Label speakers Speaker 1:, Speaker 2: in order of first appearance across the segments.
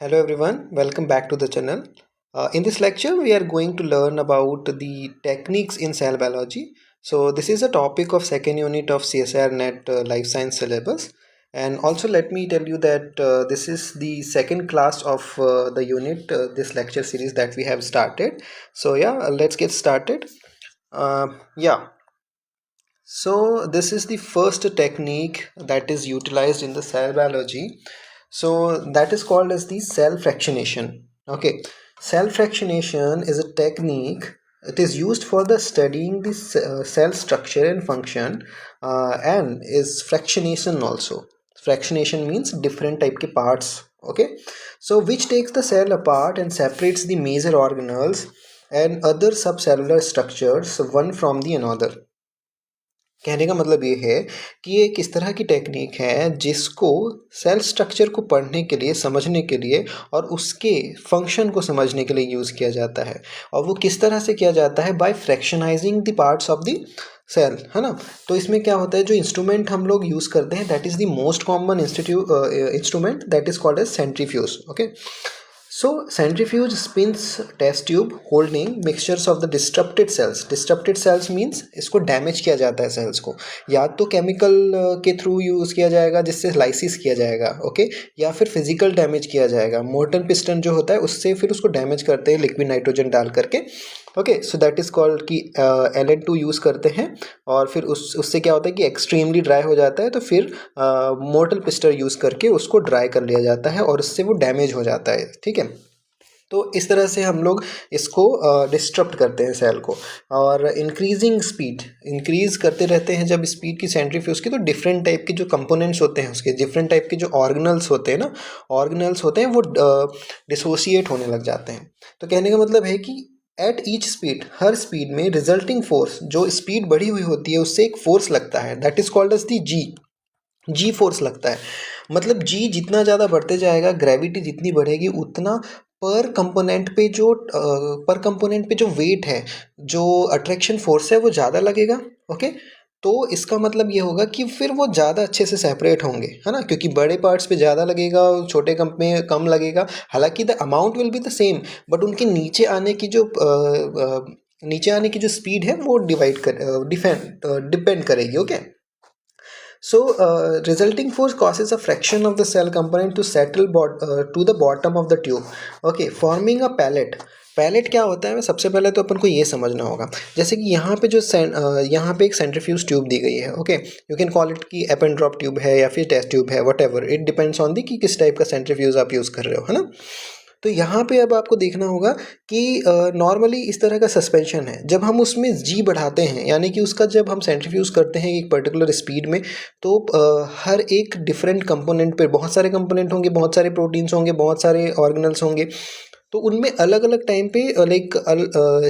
Speaker 1: Hello everyone, welcome back to the channel. In this lecture, we are going to learn about the techniques in cell biology. So this is a topic of second unit of CSIR NET Life Science syllabus. And also let me tell you that this is the second class of the unit, this lecture series that we have started. So yeah, let's get started. Yeah, so this is the first technique that is utilized in the cell biology. So that is called as the cell fractionation. Okay, cell fractionation is a technique. It is used for the studying the cell structure and function, and is fractionation also. Fractionation means different type के parts. Okay, so which takes the cell apart and separates the major organelles and other subcellular structures one from the another. कहने का मतलब ये है कि ये किस तरह की टेक्निक है जिसको सेल स्ट्रक्चर को पढ़ने के लिए, समझने के लिए और उसके फंक्शन को समझने के लिए यूज़ किया जाता है। और वो किस तरह से किया जाता है? By fractionizing the parts of the cell, है ना। तो इसमें क्या होता है, जो इंस्ट्रूमेंट हम लोग यूज़ करते हैं that is the most common instrument that is called as centrifuge. Okay, so centrifuge spins test tube holding mixtures of the disrupted cells. Disrupted cells means इसको डैमेज किया जाता है सेल्स को, या तो केमिकल के थ्रू यूज़ किया जाएगा जिससे लाइसिस किया जाएगा, ओके, या फिर फिजिकल डैमेज किया जाएगा। मोर्टल पिस्टन जो होता है उससे फिर उसको डैमेज करते हैं लिक्विड नाइट्रोजन डाल करके। Okay, so that is called कि Ln2 यूज़ करते हैं। और फिर उससे क्या होता है कि एक्सट्रीमली ड्राई हो जाता है, तो फिर मोर्टल पिस्टर यूज़ करके उसको ड्राई कर लिया जाता है और उससे वो डैमेज हो जाता है। ठीक है, तो इस तरह से हम लोग इसको डिस्टर्ब करते हैं सेल को। और इंक्रीजिंग स्पीड, इंक्रीज करते रहते हैं जब स्पीड की सेंट्रीफ्यूज की, तो डिफरेंट टाइप के जो कंपोनेंट्स होते हैं उसके, डिफरेंट टाइप के जो ऑर्गेनल्स होते हैं ना, ऑर्गेनल्स होते हैं वो डिसोसिएट होने लग जाते हैं। तो कहने का मतलब है कि एट ईच स्पीड, हर स्पीड में रिजल्टिंग फोर्स, जो स्पीड बढ़ी हुई होती है उससे एक फोर्स लगता है, that is called as the G force लगता है। मतलब जी जितना ज़्यादा बढ़ते जाएगा, ग्रेविटी जितनी बढ़ेगी उतना पर कंपोनेंट पे जो वेट है, जो अट्रैक्शन फोर्स है वो ज़्यादा लगेगा। ओके, तो इसका मतलब ये होगा कि फिर वो ज़्यादा अच्छे से सेपरेट होंगे, है ना, क्योंकि बड़े पार्ट्स पे ज़्यादा लगेगा और छोटे कम में कम लगेगा। हालांकि the amount will be the same, but उनके नीचे आने की जो स्पीड है वो डिपेंड करेगी। Okay, so, resulting force causes a fraction of the cell component to settle to the bottom of the tube. Okay, forming a pallet. Pellet क्या होता है, सबसे पहले तो अपन को ये समझना होगा। जैसे कि यहाँ पे यहाँ पे एक सेंट्रीफ्यूज ट्यूब दी गई है। Okay, you can call it कि एप एंड ड्रॉप ट्यूब है या फिर टेस्ट ट्यूब है, what ever, it depends on the कि किस टाइप का सेंट्रीफ्यूज आप यूज़ कर रहे हो, है ना। तो यहाँ पे अब आपको देखना होगा कि नॉर्मली इस तरह का सस्पेंशन है। जब हम उसमें जी बढ़ाते हैं, यानी कि उसका जब हम सेंट्रीफ्यूज करते हैं एक पर्टिकुलर स्पीड में, तो हर एक डिफरेंट कंपोनेंट पे बहुत सारे कंपोनेंट होंगे, बहुत सारे प्रोटीन्स होंगे, बहुत सारे ऑर्गेनल्स होंगे। तो उनमें अलग अलग टाइम पे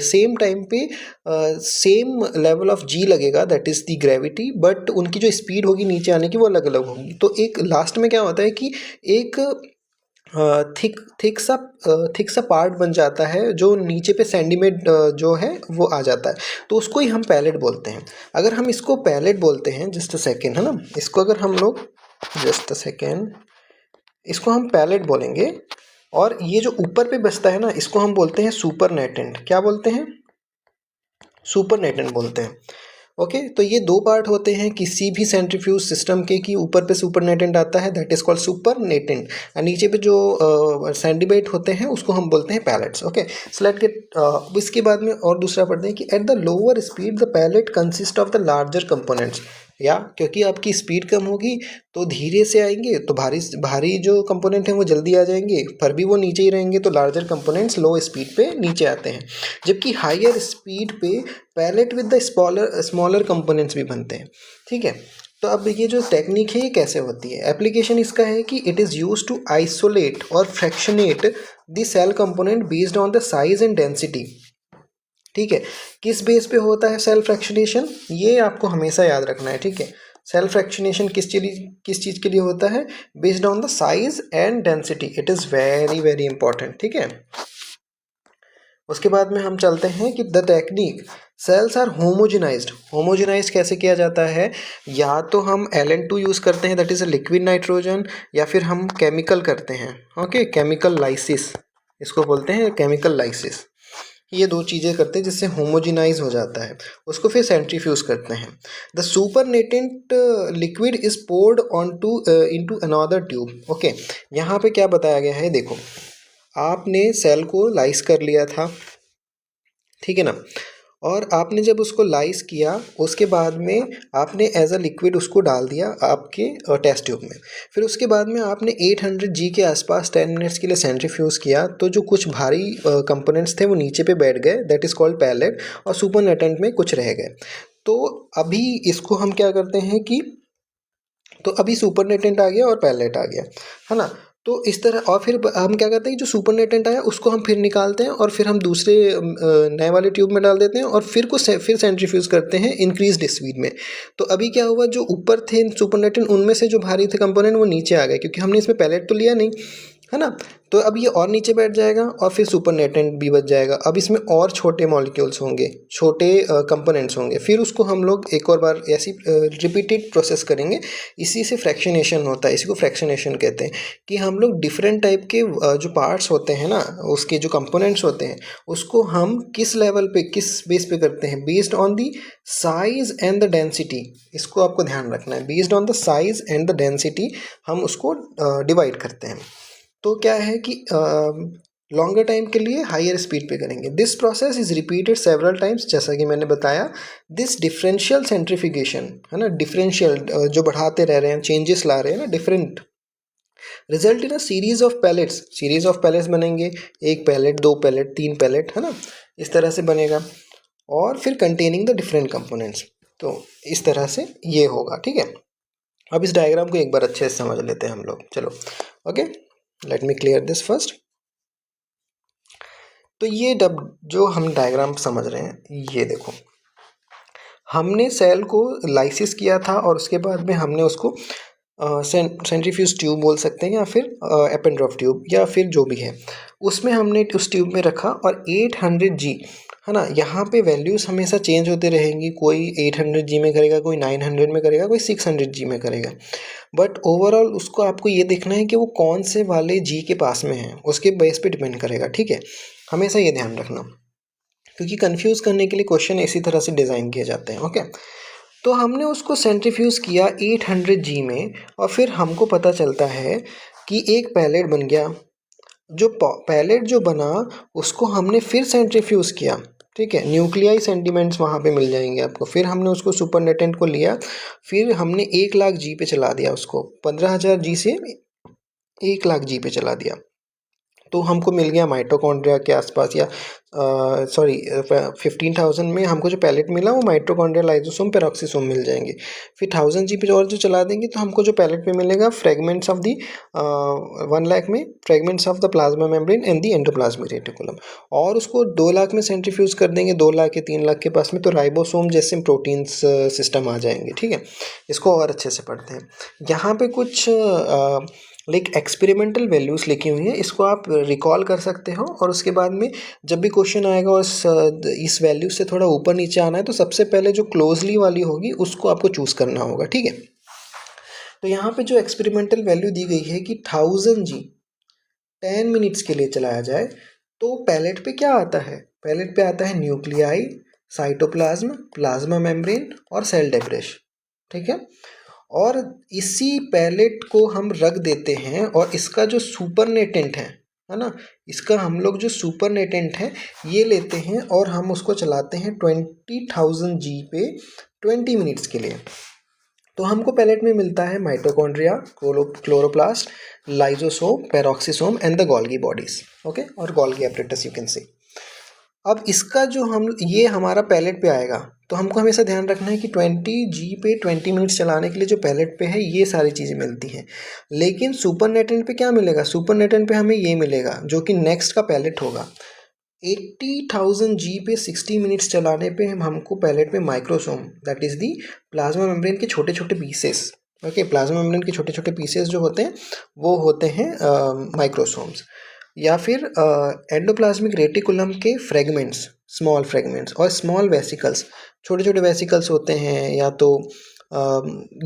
Speaker 1: सेम टाइम पे सेम लेवल ऑफ जी लगेगा, that is the gravity, but उनकी जो स्पीड होगी नीचे आने की वो अलग अलग होगी। तो एक लास्ट में क्या होता है कि एक थिक थिक सा पार्ट बन जाता है, जो नीचे पे सेंटीमेट जो है वो आ जाता है, तो उसको ही हम पैलेट बोलते हैं। अगर हम इसको पैलेट बोलते हैं, जस्ट अ सेकेंड, है ना, इसको अगर हम लोग, जस्ट अ सेकेंड, इसको हम पैलेट बोलेंगे। और ये जो ऊपर पे बचता है ना, इसको हम बोलते हैं सुपरनेटेंट। क्या बोलते हैं? सुपरनेटेंट बोलते हैं। ओके, तो ये दो पार्ट होते हैं किसी भी सेंट्रीफ्यूज सिस्टम के, कि ऊपर पे सुपरनेटेंट आता है, दैट इज कॉल्ड सुपरनेटेंट, और नीचे पे जो सेंटीमेट होते हैं उसको हम बोलते हैं pellets. Okay, so let get इसके बाद में और दूसरा पढ़ते हैं कि at the lower speed the pellet consist of the larger components. या क्योंकि आपकी स्पीड कम होगी तो धीरे से आएंगे, तो भारी भारी जो कंपोनेंट हैं वो जल्दी आ जाएंगे, पर भी वो नीचे ही रहेंगे, तो लार्जर कंपोनेंट्स लो स्पीड पे नीचे आते हैं। जबकि हायर स्पीड पे pellet with the smaller components भी बनते हैं। ठीक है, तो अब ये जो टेक्निक है ये कैसे होती है? एप्लीकेशन इसका है कि it is use to isolate और fractionate the cell component based on the size and density. ठीक है, किस बेस पे होता है सेल फ्रैक्शनेशन, ये आपको हमेशा याद रखना है। ठीक है, सेल फ्रैक्शनेशन किस चीज़ के लिए होता है? Based on the size and density, it is very very important. ठीक है, उसके बाद में हम चलते हैं कि the technique cells are homogenised. Homogenise कैसे किया जाता है, या तो हम Ln2 यूज़ करते हैं, that is a liquid nitrogen, या फिर हम केमिकल करते हैं, ओके, केमिकल लाइसिस, इसको बोलते हैं केमिकल लाइसिस। ये दो चीज़ें करते हैं जिससे होमोजेनाइज हो जाता है, उसको फिर सेंट्रीफ्यूज करते हैं। The supernatant liquid is poured on to into another tube. Okay, यहाँ पे क्या बताया गया है, देखो आपने सेल को लाइस कर लिया था, ठीक है ना, और आपने जब उसको लाइस किया उसके बाद में आपने एज अ लिक्विड उसको डाल दिया आपके टेस्ट ट्यूब में। फिर उसके बाद में आपने 800 जी के आसपास 10 मिनट्स के लिए सेंट्रीफ्यूज किया, तो जो कुछ भारी कंपोनेंट्स थे वो नीचे पे बैठ गए, दैट इज़ कॉल्ड पैलेट, और सुपरनेटेंट में कुछ रह गए। तो अभी इसको हम क्या करते हैं कि, तो अभी सुपरनेटेंट आ गया और पैलेट आ गया, है ना। तो इस तरह, और फिर हम क्या करते हैं कि जो सुपरनेटेंट आया उसको हम फिर निकालते हैं और फिर हम दूसरे नए वाले ट्यूब में डाल देते हैं और फिर सेंट्रीफ्यूज करते हैं इंक्रीज्ड स्पीड में। तो अभी क्या हुआ, जो ऊपर थे सुपरनेटेंट उनमें से जो भारी थे कंपोनेंट वो नीचे आ गए, क्योंकि हमने इसमें पैलेट तो लिया नहीं, है ना। तो अब ये और नीचे बैठ जाएगा और फिर सुपरनेटेंट भी बच जाएगा। अब इसमें और छोटे मॉलिक्यूल्स होंगे, छोटे कंपोनेंट्स होंगे, फिर उसको हम लोग एक और बार ऐसी रिपीटेड प्रोसेस करेंगे। इसी से फ्रैक्शनेशन होता है, इसी को फ्रैक्शनेशन कहते हैं, कि हम लोग डिफरेंट टाइप के जो पार्ट्स होते हैं ना, उसके जो कंपोनेंट्स होते हैं, उसको हम किस लेवल पे, किस बेस पे करते हैं, based on the size and the density. इसको आपको ध्यान रखना है, based on the size and the density हम उसको डिवाइड करते हैं। तो क्या है कि लॉन्गर टाइम के लिए हायर स्पीड पे करेंगे। This process is repeated several times, जैसा कि मैंने बताया। दिस डिफरेंशियल सेंट्रीफिकेशन, है ना, डिफरेंशियल जो बढ़ाते रह रहे हैं, चेंजेस ला रहे हैं ना, different, result in a series of pellets. Series of pellets बनेंगे, एक पैलेट, दो पैलेट, तीन पैलेट, है ना, इस तरह से बनेगा, और फिर कंटेनिंग द डिफरेंट कंपोनेंट्स। तो इस तरह से ये होगा, ठीक है। अब इस डायग्राम को एक बार अच्छे से समझ लेते हैं हम लोग, चलो। Okay, let me clear this first. तो ये जो हम डायग्राम समझ रहे हैं, ये देखो, हमने सेल को लाइसिस किया था और उसके बाद में हमने उसको सेंट्रीफ्यूज ट्यूब बोल सकते हैं, या फिर एपेंड्रॉफ ट्यूब, या फिर जो भी है, उसमें हमने उस ट्यूब में रखा, और 800 जी, है ना, यहाँ पे वैल्यूज़ हमेशा चेंज होते रहेंगी। कोई 800 जी में करेगा, कोई 900 में करेगा, कोई 600 जी में करेगा, बट ओवरऑल उसको आपको ये देखना है कि वो कौन से वाले जी के पास में है, उसके बेस पे डिपेंड करेगा, ठीक है। हमेशा ये ध्यान रखना, क्योंकि कंफ्यूज करने के लिए क्वेश्चन इसी तरह से डिज़ाइन किए जाते हैं, ओके। तो हमने उसको सेंट्रीफ्यूज किया 800 जी में, और फिर हमको पता चलता है कि एक पैलेट बन गया। जो पैलेट जो बना उसको हमने फिर सेंट्रीफ्यूज किया, ठीक है, न्यूक्लियाई सेंटीमेंट्स वहाँ पे मिल जाएंगे आपको। फिर हमने उसको सुपरनेटेंट को लिया, फिर हमने 1,00,000 जी पे चला दिया उसको, 15,000 जी से 1,00,000 जी पे चला दिया, तो हमको मिल गया माइटोकॉन्ड्रिया के आसपास, या सॉरी 15,000 में हमको जो पैलेट मिला वो माइटोकॉन्ड्रिया, लाइसोसोम, पेरोक्सिसोम मिल जाएंगे। फिर 1000 जी पे और जो चला देंगे तो हमको जो पैलेट पे मिलेगा फ्रेगमेंट्स ऑफ दी 1,00,000 में fragments of the plasma membrane and the endoplasmic reticulum, और उसको 2,00,000 में सेंट्रीफ्यूज कर देंगे, 2,00,000 या 3,00,000 के पास में, तो राइबोसोम जैसे प्रोटीन्स सिस्टम आ जाएंगे, ठीक है। इसको और अच्छे से पढ़ते हैं। यहाँ पे कुछ लाइक एक्सपेरिमेंटल वैल्यूज़ लिखी हुई हैं, इसको आप रिकॉल कर सकते हो, और उसके बाद में जब भी क्वेश्चन आएगा और इस वैल्यू से थोड़ा ऊपर नीचे आना है, तो सबसे पहले जो क्लोजली वाली होगी उसको आपको चूज़ करना होगा, ठीक है। तो यहाँ पे जो एक्सपेरिमेंटल वैल्यू दी गई है कि 1000 जी 10 मिनट्स के लिए चलाया जाए, तो पैलेट पे क्या आता है, पैलेट पे आता है न्यूक्लियाई, साइटोप्लाज्म, प्लाज्मा मेम्ब्रेन और सेल डेब्रिस, ठीक है। और इसी पैलेट को हम रख देते हैं, और इसका जो सुपरनेटेंट है ना, इसका हम लोग जो सुपरनेटेंट है ये लेते हैं और हम उसको चलाते हैं 20,000 जी पे 20 मिनट्स के लिए। तो हमको पैलेट में मिलता है mitochondria, chloroplast, lysosome, peroxisome and the Golgi bodies, okay, और Golgi apparatus you can see. अब इसका जो हम ये हमारा पैलेट पे आएगा, तो हमको हमेशा ध्यान रखना है कि 20 जी पे 20 मिनट्स चलाने के लिए जो पैलेट पे है ये सारी चीज़ें मिलती हैं। लेकिन सुपरनेटेंट पे क्या मिलेगा, सुपरनेटेंट पे हमें ये मिलेगा जो कि नेक्स्ट का पैलेट होगा। 80,000 जी पे 60 मिनट्स चलाने पे हमको पैलेट पे microsome, that is the plasma membrane के छोटे छोटे पीसेस, ओके, प्लाज्मा मेम्ब्रेन के छोटे छोटे पीसेस जो होते हैं वो होते हैं माइक्रोसोम्स। या फिर एंडोप्लाज्मिक रेटिकुलम के फ्रेगमेंट्स, स्मॉल फ्रेगमेंट्स और स्मॉल वेसिकल्स, छोटे छोटे वेसिकल्स होते हैं, या तो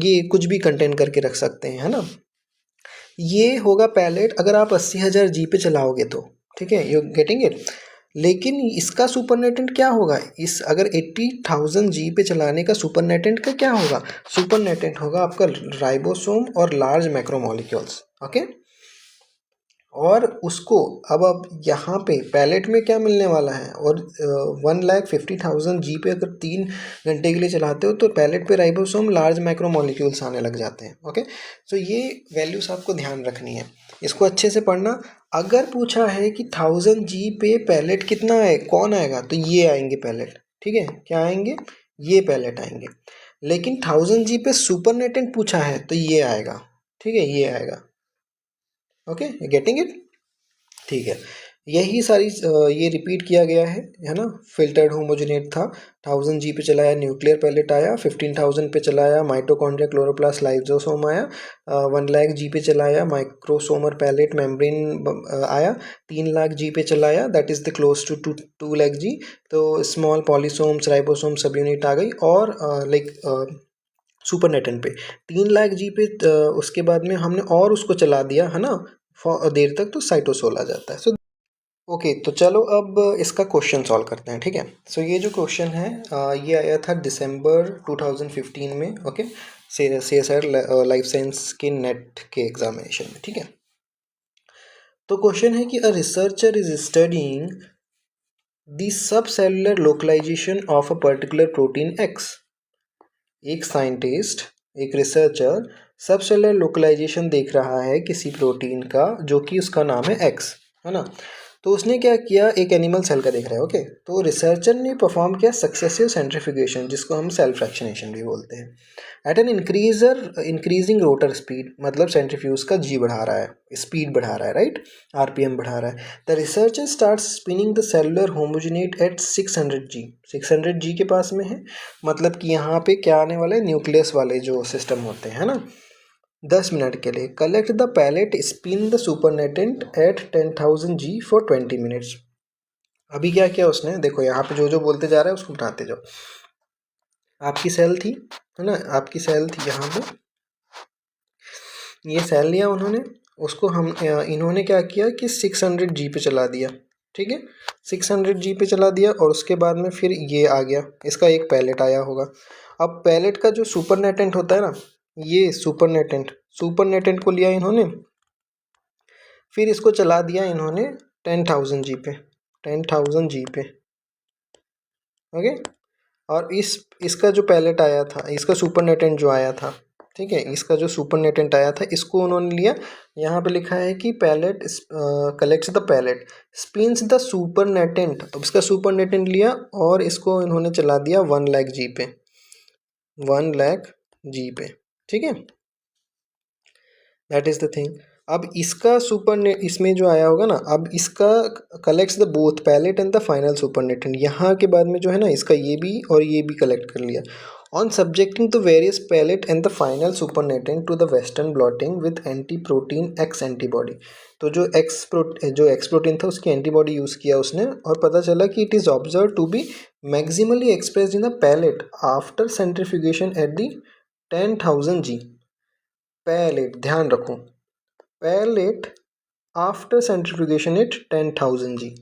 Speaker 1: ये कुछ भी कंटेन करके रख सकते हैं, है ना। ये होगा पैलेट अगर आप 80,000 जी पे चलाओगे तो, ठीक है, यू गेटिंग इट। लेकिन इसका सुपरनेटेंट क्या होगा, इस अगर 80,000 जी पे चलाने का सुपरनेटेंट का क्या होगा, सुपरनेटेंट होगा आपका राइबोसोम और लार्ज मैक्रोमोलिक्यूल्स, ओके। और उसको अब यहाँ पे पैलेट में क्या मिलने वाला है, और 1,50,000 जी पे अगर 3 घंटे के लिए चलाते हो तो पैलेट पे राइबोसोम लार्ज मैक्रोमोलिक्यूल्स आने लग जाते हैं, ओके। सो ये वैल्यूज आपको ध्यान रखनी है, इसको अच्छे से पढ़ना। अगर पूछा है कि 1000 जी पे पैलेट कितना है, कौन आएगा, तो ये आएंगे पैलेट, ठीक है, क्या आएंगे, ये पैलेट आएंगे। लेकिन 1000 जी पे सुपरनेटेंट पूछा है तो ये आएगा, ठीक है, ये आएगा, ओके, गेटिंग इट। ठीक है, यही सारी ये रिपीट किया गया है ना। फिल्टर्ड होमोजेनेट था, 1000 जी पे चलाया न्यूक्लियर पैलेट आया, 15,000 पे चलाया माइटोकॉन्ड्रिया क्लोरोप्लास्ट लाइसोसोम आया, 1 लाख जी पे चलाया माइक्रोसोमर पैलेट मेम्ब्रेन आया, 3 लाख जी पे चलाया that is the close to 2 lakh g, तो small polysomes ribosome subunit आ गई। और लाइक सुपरनेटेंट पे 3 लाख जी पे उसके बाद में हमने और उसको चला दिया, है ना, देर तक, तो साइटोसोल आ जाता है। सो ओके, तो चलो अब इसका क्वेश्चन सॉल्व करते हैं, ठीक है। सो ये जो क्वेश्चन है ये आया था दिसंबर 2015 में, ओके, CSIR लाइफ साइंस के नेट के एग्जामिनेशन में, ठीक है। तो क्वेश्चन है कि a researcher is studying the sub cellular localisation of a particular protein X. एक साइंटिस्ट, एक रिसर्चर सब सेलुलर लोकलाइजेशन देख रहा है किसी प्रोटीन का जो कि उसका नाम है एक्स, है ना। तो उसने क्या किया, एक एनिमल सेल का देख रहा है, ओके। तो रिसर्चर ने परफॉर्म किया सक्सेसिव सेंट्रीफ्यूगेशन, जिसको हम सेल फ्रैक्शनेशन भी बोलते हैं, at an increasing rotor speed, मतलब सेंट्रीफ्यूज का जी बढ़ा रहा है, स्पीड बढ़ा रहा है, राइट, आरपीएम बढ़ा रहा है। The researcher start spinning the cellular homogenate at 600 G, 600 G के पास में है, मतलब कि यहाँ पे क्या आने वाला है, न्यूक्लियस वाले जो सिस्टम होते हैं ना। 10 मिनट के लिए collect the pellet, spin the supernatant at 10,000 G for 20 minutes. अभी क्या किया उसने, देखो यहाँ पे जो जो बोलते जा रहा है उसको बताते जाओ। आपकी सेल थी, है ना, आपकी सेल थी यहाँ पे, ये सेल लिया उन्होंने, उसको हम इन्होंने क्या किया कि 600 जी पे चला दिया, ठीक है, 600 जी पे चला दिया। और उसके बाद में फिर ये आ गया, इसका एक पैलेट आया होगा। अब पैलेट का जो सुपरनेटेंट होता है ना, ये सुपरनेटेंट को लिया इन्होंने, फिर इसको चला दिया इन्होंने 10,000 जी पे, 10,000 जी पे, ओके। और इसका जो पैलेट आया था, इसका सुपरनेटेंट जो आया था, ठीक है, इसका जो सुपरनेटेंट आया था इसको उन्होंने लिया। यहाँ पे लिखा है कि pellet collects the pellet, spins the supernatant, अब इसका सुपरनेटेंट लिया और इसको इन्होंने चला दिया 1 लाख जी पे, 1 लाख जी पे, ठीक है, दैट इज़ द थिंग। अब इसका सुपरनेट इसमें जो आया होगा ना, अब इसका collects the both pellet and the final supernatant, यहाँ के बाद में जो है ना, इसका ये भी और ये भी कलेक्ट कर लिया। On subjecting the various pellet and the final supernatant to the western blotting with anti protein X antibody, तो जो एक्स प्रोटीन था उसकी एंटीबॉडी यूज़ किया उसने, और पता चला कि it is observe to be maximally expressed in the pellet after centrifugation at the 10,000 G. Pellet, ध्यान रखो, pellet after centrifugation at 10,000 G.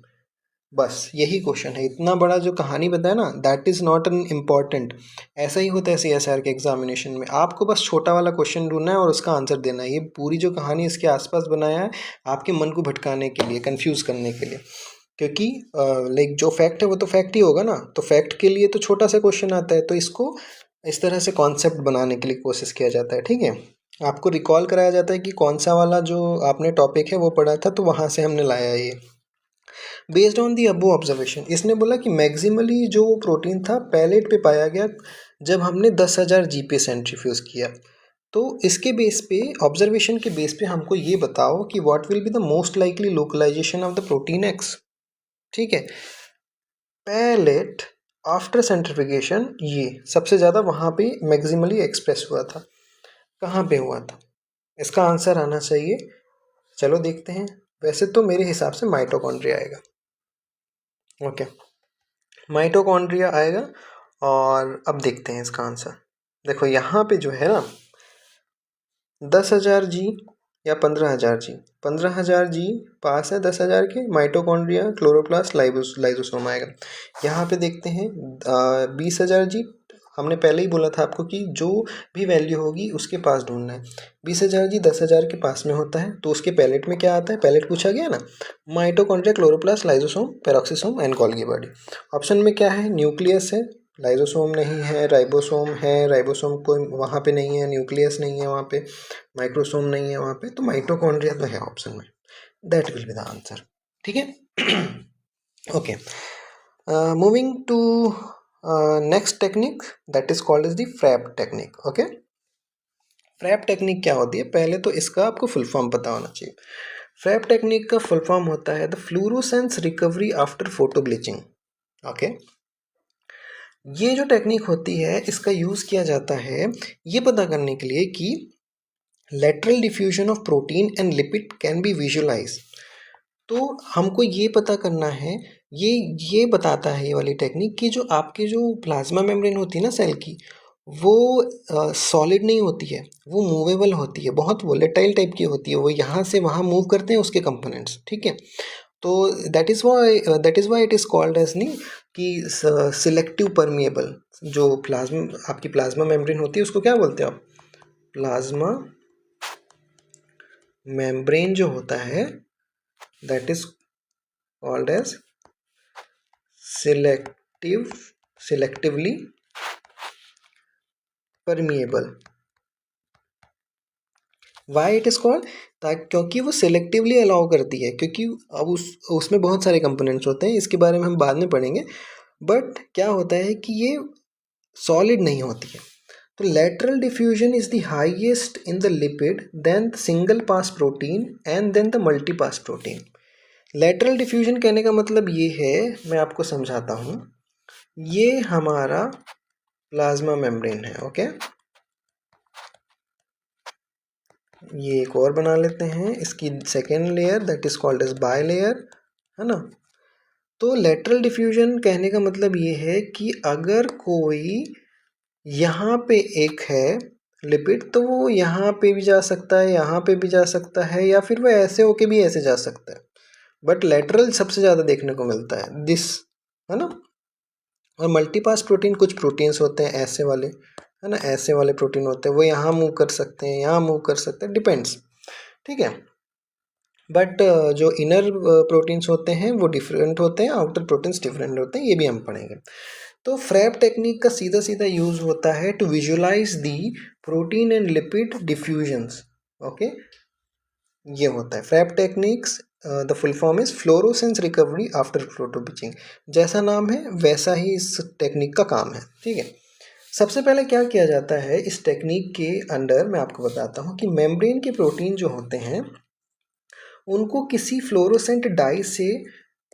Speaker 1: बस यही क्वेश्चन है, इतना बड़ा जो कहानी बताया ना, that is not an important. ऐसा ही होता है CSR के एग्जामिनेशन में, आपको बस छोटा वाला क्वेश्चन ढूंढना है और उसका आंसर देना है। ये पूरी जो कहानी इसके आसपास बनाया है आपके मन को भटकाने के लिए, कंफ्यूज करने के लिए, क्योंकि लाइक जो फैक्ट है वो तो फैक्ट ही होगा ना, तो फैक्ट के लिए तो छोटा सा क्वेश्चन आता है, तो इसको इस तरह से कॉन्सेप्ट बनाने के लिए कोशिश किया जाता है, ठीक है। आपको रिकॉल कराया जाता है कि कौन सा वाला जो आपने टॉपिक है वो पढ़ा था, तो वहाँ से हमने लाया ये। Based on the above observation, इसने बोला कि मैक्सिमली जो प्रोटीन था पैलेट पे पाया गया जब हमने 10,000 जी पे सेंट्रीफ्यूज किया। तो इसके बेस पे, ऑब्जर्वेशन के बेस पे हमको ये बताओ कि what will be the most likely localisation of the protein X, ठीक है। पैलेट आफ्टर सेंट्रीफिकेशन, ये सबसे ज़्यादा वहाँ पे मैक्सिमली एक्सप्रेस हुआ था, कहाँ पे हुआ था, इसका आंसर आना चाहिए। चलो देखते हैं, वैसे तो मेरे हिसाब से माइटोकॉन्ड्रिया आएगा। ओके, माइटोकॉन्ड्रिया आएगा। और अब देखते हैं इसका आंसर। देखो यहाँ पे जो है ना 10,000 जी या 15,000 जी, 15,000 जी पास है 10,000 के, माइटोकॉन्ड्रिया क्लोरोप्लास्ट लाइसोसोम आएगा। यहाँ पे देखते हैं 20,000 जी, हमने पहले ही बोला था आपको कि जो भी वैल्यू होगी उसके पास ढूंढना है। 20,000 जी 10,000 के पास में होता है, तो उसके पैलेट में क्या आता है, पैलेट पूछा गया ना, mitochondria chloroplast lysosome peroxisome and Golgi body. Option में क्या है, न्यूक्लियस है, लाइसोसोम नहीं है, राइबोसोम है, राइबोसोम कोई वहाँ पे नहीं है, न्यूक्लियस नहीं है वहाँ पे, माइक्रोसोम नहीं है वहाँ पे, तो माइटोकॉन्ड्रिया तो है ऑप्शन में। That will be the answer. ठीक है। Okay, moving to next technique that is called as the FRAP technique. Okay, FRAP technique क्या होती है, पहले तो इसका आपको फुल फॉर्म पता होना चाहिए। फ्रैप टेक्निक का फुल फॉर्म होता है the fluorescence recovery after photo bleaching. Okay, ये जो टेक्निक होती है इसका यूज़ किया जाता है ये पता करने के लिए कि lateral diffusion of protein and lipid can be visualise. तो हमको ये पता करना है, ये बताता है ये वाली टेक्निक कि जो आपके जो प्लाज्मा मेम्ब्रेन होती है ना सेल की, वो सॉलिड नहीं होती है, वो मूवेबल होती है, बहुत वोलेटाइल टाइप की होती है, वो यहाँ से वहाँ मूव करते हैं उसके कंपोनेंट्स। ठीक है, तो that is why it is called as नी कि सिलेक्टिव परमिएबल। जो प्लाज्मा आपकी प्लाज्मा मेम्ब्रेन होती है उसको क्या बोलते हैं आप, प्लाज्मा मेम्ब्रेन जो होता है that is called as selectively permeable. Why it is called, क्योंकि वो सिलेक्टिवली अलाउ करती है, क्योंकि अब उसमें बहुत सारे कंपोनेंट्स होते हैं, इसके बारे में हम बाद में पढ़ेंगे। बट क्या होता है कि ये सॉलिड नहीं होती है। तो lateral diffusion is the highest in the lipid, then single pass protein and then the multi pass protein. Lateral diffusion कहने का मतलब ये है, मैं आपको समझाता हूँ। ये हमारा प्लाज्मा मेम्ब्रेन है। ओके, ये एक और बना लेते हैं, इसकी second layer that is called as bilayer, है ना। तो लेटरल डिफ्यूजन कहने का मतलब ये है कि अगर कोई यहाँ पे एक है लिपिड, तो वो यहाँ पे भी जा सकता है, यहाँ पे भी जा सकता है, या फिर वो ऐसे होके भी ऐसे जा सकता है। बट लेटरल सबसे ज़्यादा देखने को मिलता है दिस, है ना। और मल्टीपास प्रोटीन, कुछ प्रोटीन्स होते हैं ऐसे वाले, है ना, ऐसे वाले प्रोटीन होते हैं, वो यहाँ मूव कर सकते हैं, यहाँ मूव कर सकते हैं, डिपेंड्स। ठीक है, बट जो इनर प्रोटीन्स होते हैं वो डिफरेंट होते हैं, आउटर प्रोटीन्स डिफरेंट होते हैं, ये भी हम पढ़ेंगे। तो फ्रैप टेक्निक का सीधा सीधा यूज होता है to visualize the protein and lipid diffusions. Okay, ये होता है FRAP techniques. The full form is fluorescence recovery after photo bleaching. जैसा नाम है वैसा ही इस टेक्निक का काम है। ठीक है, सबसे पहले क्या किया जाता है इस टेक्निक के अंडर, मैं आपको बताता हूँ कि मेम्ब्रेन के प्रोटीन जो होते हैं उनको किसी फ्लोरोसेंट डाई से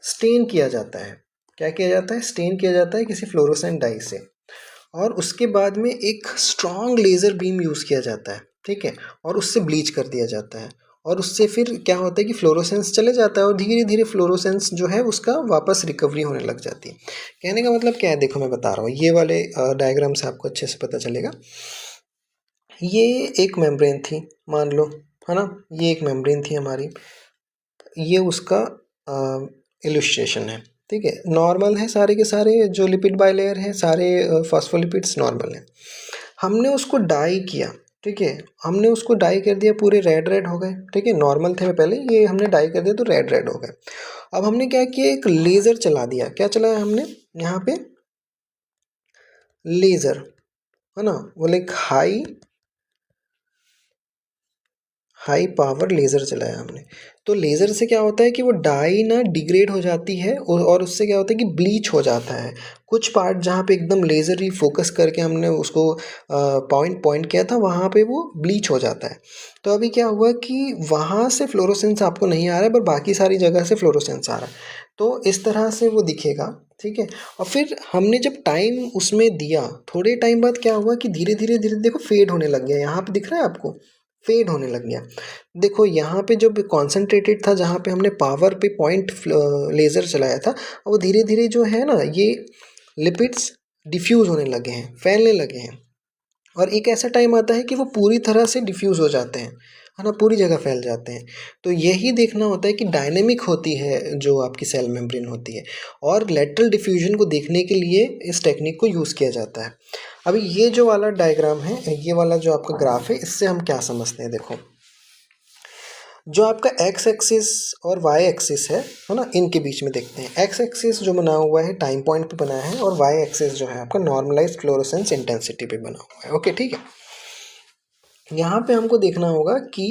Speaker 1: स्टेन किया जाता है। क्या किया जाता है, स्टेन किया जाता है किसी फ्लोरोसेंट डाई से, और उसके बाद में एक स्ट्रॉन्ग लेज़र बीम यूज़ किया जाता है। ठीक है, और उससे ब्लीच कर दिया जाता है, और उससे फिर क्या होता है कि फ्लोरोसेंस चले जाता है, और धीरे धीरे फ्लोरोसेंस जो है उसका वापस रिकवरी होने लग जाती है। कहने का मतलब क्या है, देखो मैं बता रहा हूँ, ये वाले डायग्राम से आपको अच्छे से पता चलेगा। ये एक मेम्ब्रेन थी मान लो, है ना, ये एक मेम्ब्रेन थी हमारी, ये उसका इलस्ट्रेशन है। ठीक है, नॉर्मल है सारे के सारे, जो लिपिड बाइलेयर हैं सारे फॉस्फोलिपिड्स नॉर्मल हैं। हमने उसको डाई किया, ठीक है, हमने उसको डाई कर दिया, पूरे रेड रेड हो गए। ठीक है, नॉर्मल थे पहले, ये हमने डाई कर दिया तो रेड रेड हो गए। अब हमने क्या किया, एक लेज़र चला दिया। क्या चलाया हमने यहाँ पे, लेज़र, है ना, बोले हाई पावर लेज़र चलाया हमने। तो लेज़र से क्या होता है कि वो डाई ना डिग्रेड हो जाती है, और उससे क्या होता है कि ब्लीच हो जाता है। कुछ पार्ट जहाँ पे एकदम लेज़र ही फोकस करके हमने उसको पॉइंट किया था, वहाँ पे वो ब्लीच हो जाता है। तो अभी क्या हुआ कि वहाँ से फ्लोरोसेंस आपको नहीं आ रहा है, पर बाकी सारी जगह से फ्लोरोसेंस आ रहा है। तो इस तरह से वो दिखेगा। ठीक है, और फिर हमने जब टाइम उसमें दिया, थोड़े टाइम बाद क्या हुआ कि धीरे धीरे धीरे देखो फेड होने लग गया। यहाँ पे दिख रहा है आपको, फेड होने लग गया। देखो यहाँ पे जो कॉन्सेंट्रेटेड था, जहाँ पे हमने पावर पे पॉइंट लेज़र चलाया था, वो धीरे धीरे जो है ना, ये लिपिड्स डिफ्यूज़ होने लगे हैं, फैलने लगे हैं। और एक ऐसा टाइम आता है कि वो पूरी तरह से डिफ्यूज़ हो जाते हैं, है ना, पूरी जगह फैल जाते हैं। तो यही देखना होता है कि डायनेमिक होती है जो आपकी सेल मेम्ब्रेन होती है, और लेटरल डिफ्यूजन को देखने के लिए इस टेक्निक को यूज़ किया जाता है। अभी ये जो वाला डायग्राम है, ये वाला जो आपका ग्राफ है, इससे हम क्या समझते हैं, देखो जो आपका एक्स एक्सिस और वाई एक्सिस है ना, इनके बीच में देखते हैं। एक्स एक्सिस जो बना हुआ है टाइम पॉइंट पे बना है, और वाई एक्सिस जो है आपका नॉर्मलाइज्ड फ्लोरोसेंस इंटेंसिटी पे बना हुआ है। ओके, ठीक है। यहाँ पे हमको देखना होगा कि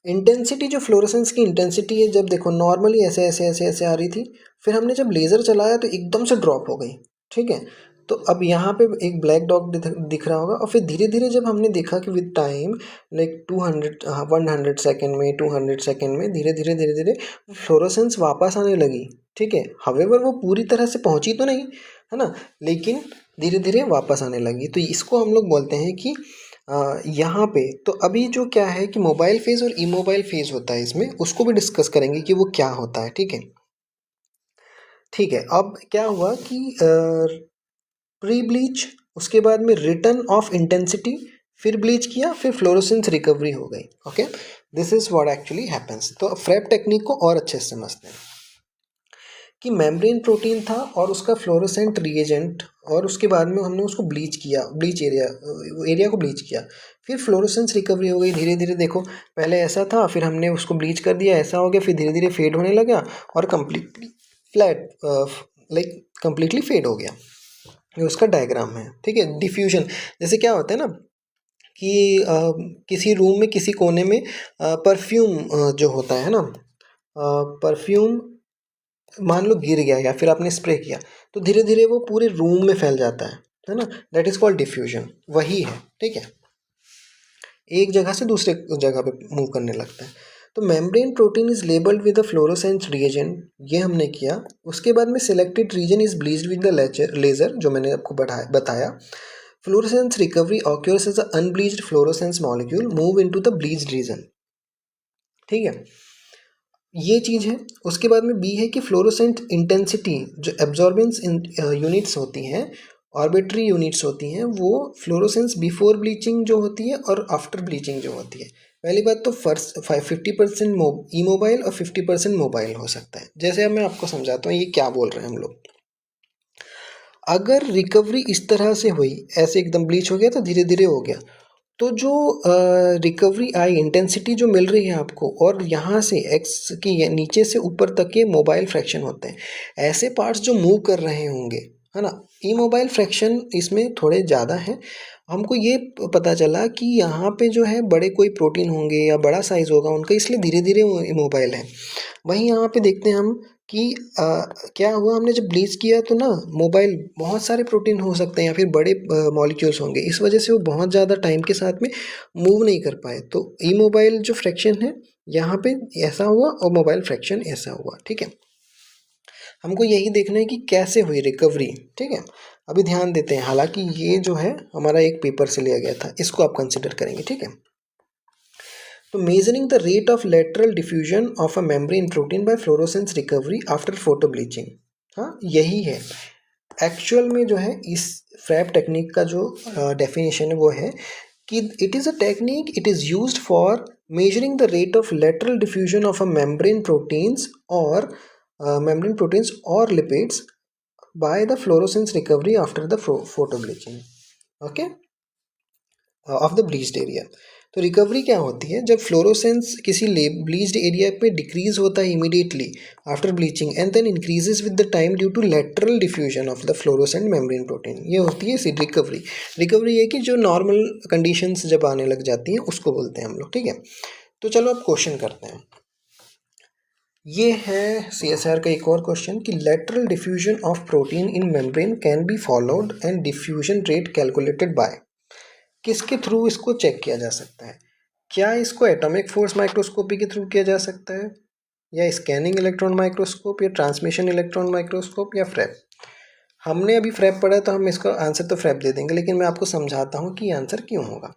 Speaker 1: इंटेंसिटी, जो फ्लोरोसेंस की इंटेंसिटी है, जब देखो नॉर्मली ऐसे ऐसे ऐसे ऐसे आ रही थी, फिर हमने जब लेज़र चलाया तो एकदम से ड्रॉप हो गई, ठीक है। तो अब यहाँ पे एक ब्लैक डॉट दिख रहा होगा, और फिर धीरे धीरे जब हमने देखा कि विद टाइम लाइक 100 सेकेंड में, 200 सेकेंड में, धीरे धीरे धीरे धीरे फ्लोरोसेंस वापस आने लगी, ठीक है। हवेवर वो पूरी तरह से पहुंची तो नहीं, है ना, लेकिन धीरे धीरे वापस आने लगी। तो इसको हम लोग बोलते हैं कि यहाँ पे तो अभी जो क्या है कि मोबाइल फेज़ और इमोबाइल फेज़ होता है, इसमें उसको भी डिस्कस करेंगे कि वो क्या होता है, ठीक है। ठीक है, अब क्या हुआ कि प्री ब्लीच, उसके बाद में रिटर्न ऑफ इंटेंसिटी, फिर ब्लीच किया, फिर फ्लोरोसेंस रिकवरी हो गई। Okay, this is what actually happens. तो फ्रेप टेक्निक को और अच्छे से समझते हैं कि मेम्ब्रेन प्रोटीन था और उसका फ्लोरोसेंट रिएजेंट, और उसके बाद में हमने उसको ब्लीच किया, ब्लीच एरिया को ब्लीच किया, फिर फ्लोरोसेंस रिकवरी हो गई। धीरे धीरे देखो, पहले ऐसा था, फिर हमने उसको ब्लीच कर दिया, ऐसा हो गया, फिर धीरे धीरे फेड होने लगा और completely flat, like completely fade हो गया। ये उसका डायग्राम है, ठीक है। डिफ्यूजन जैसे क्या होता है ना कि किसी रूम में किसी कोने में परफ्यूम जो होता है ना, परफ्यूम मान लो गिर गया या फिर आपने स्प्रे किया, तो धीरे धीरे वो पूरे रूम में फैल जाता है ना, दैट इज कॉल्ड डिफ्यूजन। वही है, ठीक है, एक जगह से दूसरे जगह पे मूव करने लगता है। तो membrane protein is labeled with the fluorescence reagent, ये हमने किया। उसके बाद में selected region is bleached with the laser, जो मैंने आपको बताया। Fluorescence recovery occurs as a unbleached fluorescence molecule move into the bleached region, ठीक है, ये चीज़ है। उसके बाद में बी है कि फ्लोरोसेंट इंटेंसिटी, जो एब्जॉर्बेंस यूनिट्स होती हैं, ऑर्बिटरी यूनिट्स होती हैं, वो फ्लोरोसेंस बिफोर ब्लीचिंग जो होती है और आफ्टर ब्लीचिंग जो होती है। पहली बात तो फर्स्ट 50% इमोबाइल और 50% मोबाइल हो सकता है। जैसे अब मैं आपको समझाता हूँ ये क्या बोल रहे हैं हम लोग। अगर रिकवरी इस तरह से हुई, ऐसे एकदम ब्लीच हो गया तो धीरे धीरे हो गया, तो जो रिकवरी आई, इंटेंसिटी जो मिल रही है आपको, और यहाँ से एक्स की नीचे से ऊपर तक के मोबाइल फ्रैक्शन होते हैं, ऐसे पार्ट्स जो मूव कर रहे होंगे, है ना, इमोबाइल फ्रैक्शन इसमें थोड़े ज़्यादा हैं। हमको ये पता चला कि यहाँ पे जो है बड़े कोई प्रोटीन होंगे या बड़ा साइज़ होगा उनका, इसलिए धीरे धीरे इमोबाइल है। वहीं यहाँ पे देखते हैं हम कि क्या हुआ, हमने जब ब्लीच किया तो ना मोबाइल बहुत सारे प्रोटीन हो सकते हैं या फिर बड़े मॉलिक्यूल्स होंगे, इस वजह से वो बहुत ज़्यादा टाइम के साथ में मूव नहीं कर पाए। तो इमोबाइल जो फ्रैक्शन है यहाँ पे ऐसा हुआ और मोबाइल फ्रैक्शन ऐसा हुआ, ठीक है। हमको यही देखना है कि कैसे हुई रिकवरी, ठीक है। अभी ध्यान देते हैं, हालांकि ये जो है हमारा एक पेपर से लिया गया था, इसको आप कंसिडर करेंगे, ठीक है। तो measuring the rate of lateral diffusion of a membrane protein bye fluorescence recovery after photo bleaching, हाँ यही है एक्चुअल में जो है इस फ्रैप टेक्निक का जो डेफिनेशन है वो है कि it is a technique, it is used for measuring the rate of lateral diffusion of a membrane proteins or lipids by the fluorescence recovery after the photo bleaching, okay, of the bleached area। तो recovery क्या होती है, जब fluorescence किसी bleached area पे decrease होता है immediately after bleaching and then increases with the time due to lateral diffusion of the fluorescent membrane protein, ये होती है रिकवरी। रिकवरी है कि जो नॉर्मल कंडीशंस जब आने लग जाती हैं उसको बोलते हैं हम लोग, ठीक है। तो चलो अब क्वेश्चन करते हैं। ये है CSR का एक और क्वेश्चन कि lateral diffusion of protein in membrane can be followed and diffusion rate calculated by, किसके थ्रू इसको चेक किया जा सकता है? क्या इसको एटॉमिक फोर्स माइक्रोस्कोपी के थ्रू किया जा सकता है, या स्कैनिंग इलेक्ट्रॉन माइक्रोस्कोप, या ट्रांसमिशन इलेक्ट्रॉन माइक्रोस्कोप, या फ्रैप? हमने अभी फ्रैप पढ़ा तो हम इसका आंसर तो फ्रैप दे देंगे, लेकिन मैं आपको समझाता हूँ कि आंसर क्यों होगा।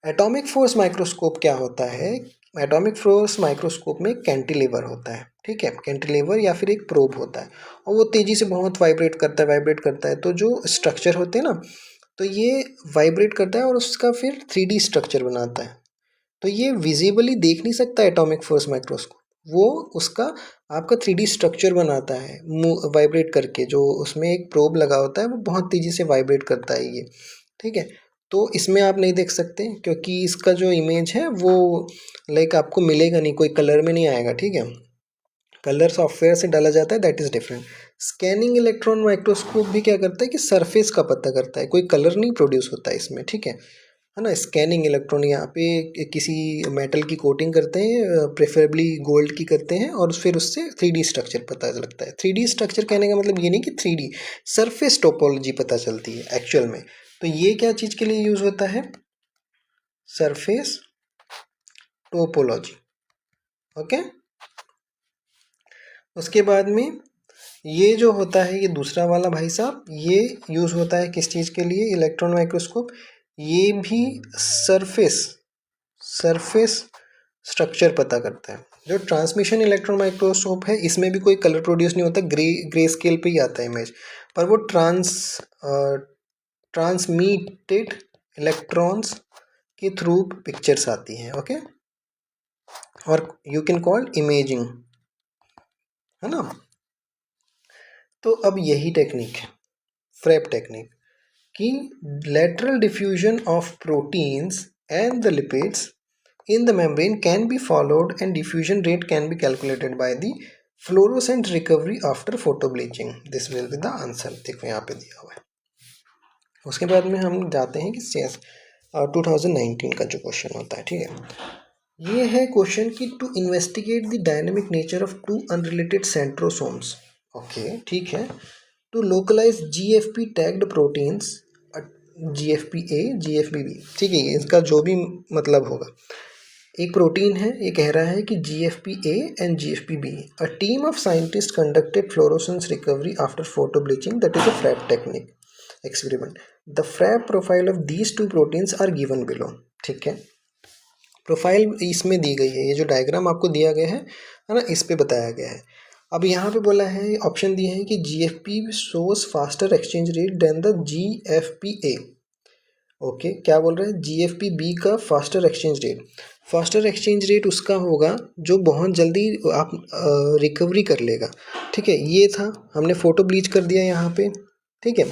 Speaker 1: एटॉमिक फोर्स माइक्रोस्कोप क्या होता है? एटॉमिक फोर्स माइक्रोस्कोप में कैंटिलीवर होता है, ठीक है, कैंटिलीवर या फिर एक प्रोब होता है और वो तेज़ी से बहुत वाइब्रेट करता है। तो जो स्ट्रक्चर होते हैं ना, तो ये वाइब्रेट करता है और उसका फिर 3D स्ट्रक्चर बनाता है। तो ये विजिबली देख नहीं सकता एटॉमिक फोर्स माइक्रोस्कोप, वो उसका आपका 3D स्ट्रक्चर बनाता है वाइब्रेट करके। जो उसमें एक प्रोब लगा होता है वो बहुत तेज़ी से वाइब्रेट करता है ये, ठीक है। तो इसमें आप नहीं देख सकते क्योंकि इसका जो इमेज है वो लाइक आपको मिलेगा नहीं, कोई कलर में नहीं आएगा, ठीक है। कलर सॉफ्टवेयर से डाला जाता है, that is different. Scanning electron microscope भी क्या करता है कि सरफेस का पता करता है, कोई कलर नहीं प्रोड्यूस होता है इसमें, ठीक है ना। स्कैनिंग इलेक्ट्रॉन यहाँ पे किसी मेटल की कोटिंग करते हैं, प्रेफरेबली गोल्ड की करते हैं, और फिर उससे 3D स्ट्रक्चर पता लगता है। 3D स्ट्रक्चर कहने का मतलब ये नहीं कि 3D सरफेस टोपोलॉजी पता चलती है एक्चुअल में। तो ये क्या चीज़ के लिए यूज़ होता है? Surface topology, okay. उसके बाद में ये जो होता है, ये दूसरा वाला भाई साहब, ये यूज़ होता है किस चीज़ के लिए? Electron microscope. ये भी सरफेस स्ट्रक्चर पता करता है। जो ट्रांसमिशन इलेक्ट्रॉन माइक्रोस्कोप है, इसमें भी कोई कलर प्रोड्यूस नहीं होता, ग्रे स्केल पे ही आता है इमेज, पर वो ट्रांसमिटेड इलेक्ट्रॉन्स के थ्रू पिक्चर्स आती हैं, ओके। और यू कैन कॉल इमेजिंग, है ना। तो अब यही टेक्निक है, फ्रेप टेक्निक, कि lateral diffusion of proteins and the lipids in the membrane can be followed and diffusion rate can be calculated by the fluorescent recovery after photobleaching. This will be the answer. देखो यहाँ पे दिया हुआ है। उसके बाद में हम जाते हैं कि 2019 का जो क्वेश्चन होता है, ठीक है। ये है क्वेश्चन कि to investigate the dynamic nature of two unrelated centrosomes, okay, ठीक है, to localise GFP tagged proteins, GFPA GFPB, ठीक है, इसका जो भी मतलब होगा। एक प्रोटीन है, ये कह रहा है कि GFPA and GFPB, a team of scientist conducted fluorescence recovery after photo bleaching, that is a FRAP technique experiment. The FRAP profile of these two proteins are given below, ठीक है। प्रोफाइल इसमें दी गई है, ये जो डायग्राम आपको दिया गया है ना, इस पे बताया गया है। अब यहाँ पे बोला है, ऑप्शन दिए हैं कि GFP shows faster exchange rate than the GFPA, okay. क्या बोल रहे हैं? GFPB का faster exchange rate, faster exchange rate उसका होगा जो बहुत जल्दी आप रिकवरी कर लेगा, ठीक है। ये था, हमने फ़ोटो ब्लीच कर दिया यहाँ पे, ठीक है,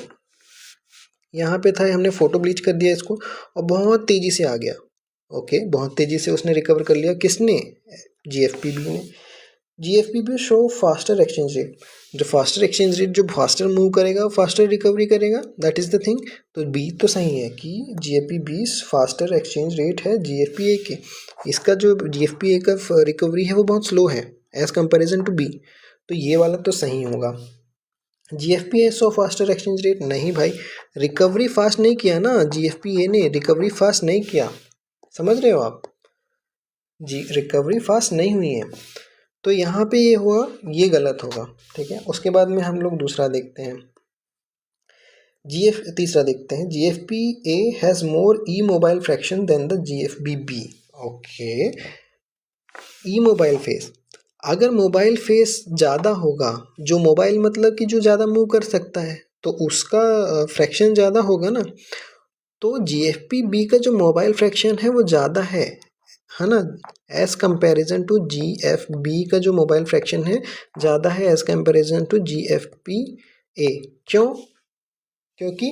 Speaker 1: यहाँ पे था, हमने फ़ोटो ब्लीच कर दिया इसको और बहुत तेज़ी से आ गया, ओके, बहुत तेज़ी से उसने रिकवर कर लिया। किसने? GFPB ने। GFPB show faster exchange rate, जो फास्टर एक्सचेंज रेट जो फास्टर मूव करेगा फास्टर रिकवरी करेगा, दैट इज़ द थिंग। तो बी तो सही है कि GFPB फास्टर एक्सचेंज रेट है GFPA के। इसका जो GFPA का रिकवरी है वो बहुत स्लो है एज़ कंपेरिजन टू बी, तो ये वाला तो सही होगा। GFPA show faster exchange rate, नहीं भाई, रिकवरी फास्ट नहीं किया ना, GFPA ने रिकवरी फास्ट नहीं किया, समझ रहे हो आप जी, रिकवरी फास्ट नहीं हुई है, तो यहाँ पे ये हुआ, ये गलत होगा, ठीक है। उसके बाद में हम लोग दूसरा देखते हैं, तीसरा देखते हैं, GFPA has more immobile fraction than the GFPB, okay. Immobile phase, अगर मोबाइल फेस ज़्यादा होगा, जो मोबाइल मतलब कि जो ज़्यादा मूव कर सकता है, तो उसका फ्रैक्शन ज़्यादा होगा ना, तो GFPB का जो मोबाइल फ्रैक्शन है वो ज़्यादा है ना, एज़ कंपेरिजन टू GFB का जो मोबाइल फ्रैक्शन है ज़्यादा है एज़ कंपेरिजन टू GFPA। क्यों? क्योंकि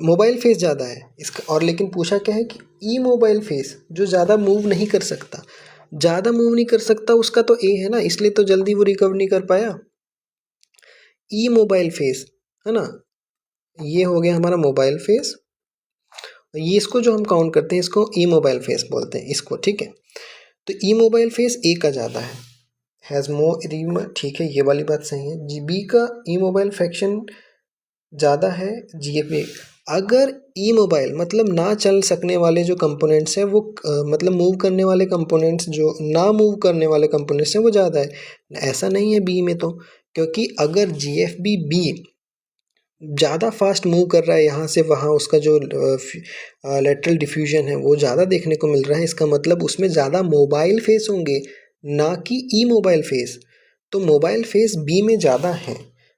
Speaker 1: मोबाइल फेस ज़्यादा है इसका, और लेकिन पूछा क्या है कि ई मोबाइल फेस जो ज़्यादा मूव नहीं कर सकता, ज़्यादा मूव नहीं कर सकता उसका तो ए है ना, इसलिए तो जल्दी वो रिकवर नहीं कर पाया। ई मोबाइल फेस है ना, ये हो गया हमारा मोबाइल फेस, ये इसको जो हम काउंट करते हैं इसको ई मोबाइल फेस बोलते हैं इसको, ठीक है। तो ई मोबाइल फेस ए का ज़्यादा हैज़ मोर, ठीक है, ये वाली बात सही है। GB का ई मोबाइल फ्रैक्शन ज़्यादा है GFA। अगर ई मोबाइल मतलब ना चल सकने वाले जो कंपोनेंट्स हैं वो मतलब मूव करने वाले कंपोनेंट्स, जो ना मूव करने वाले कंपोनेंट्स हैं वो ज़्यादा है, ऐसा नहीं है बी में तो, क्योंकि अगर GFBB ज़्यादा फास्ट मूव कर रहा है यहाँ से वहाँ, उसका जो लेटरल डिफ्यूजन है वो ज़्यादा देखने को मिल रहा है। इसका मतलब उसमें ज़्यादा मोबाइल फेस होंगे, ना कि ई मोबाइल फेस। तो मोबाइल फेस बी में ज़्यादा है,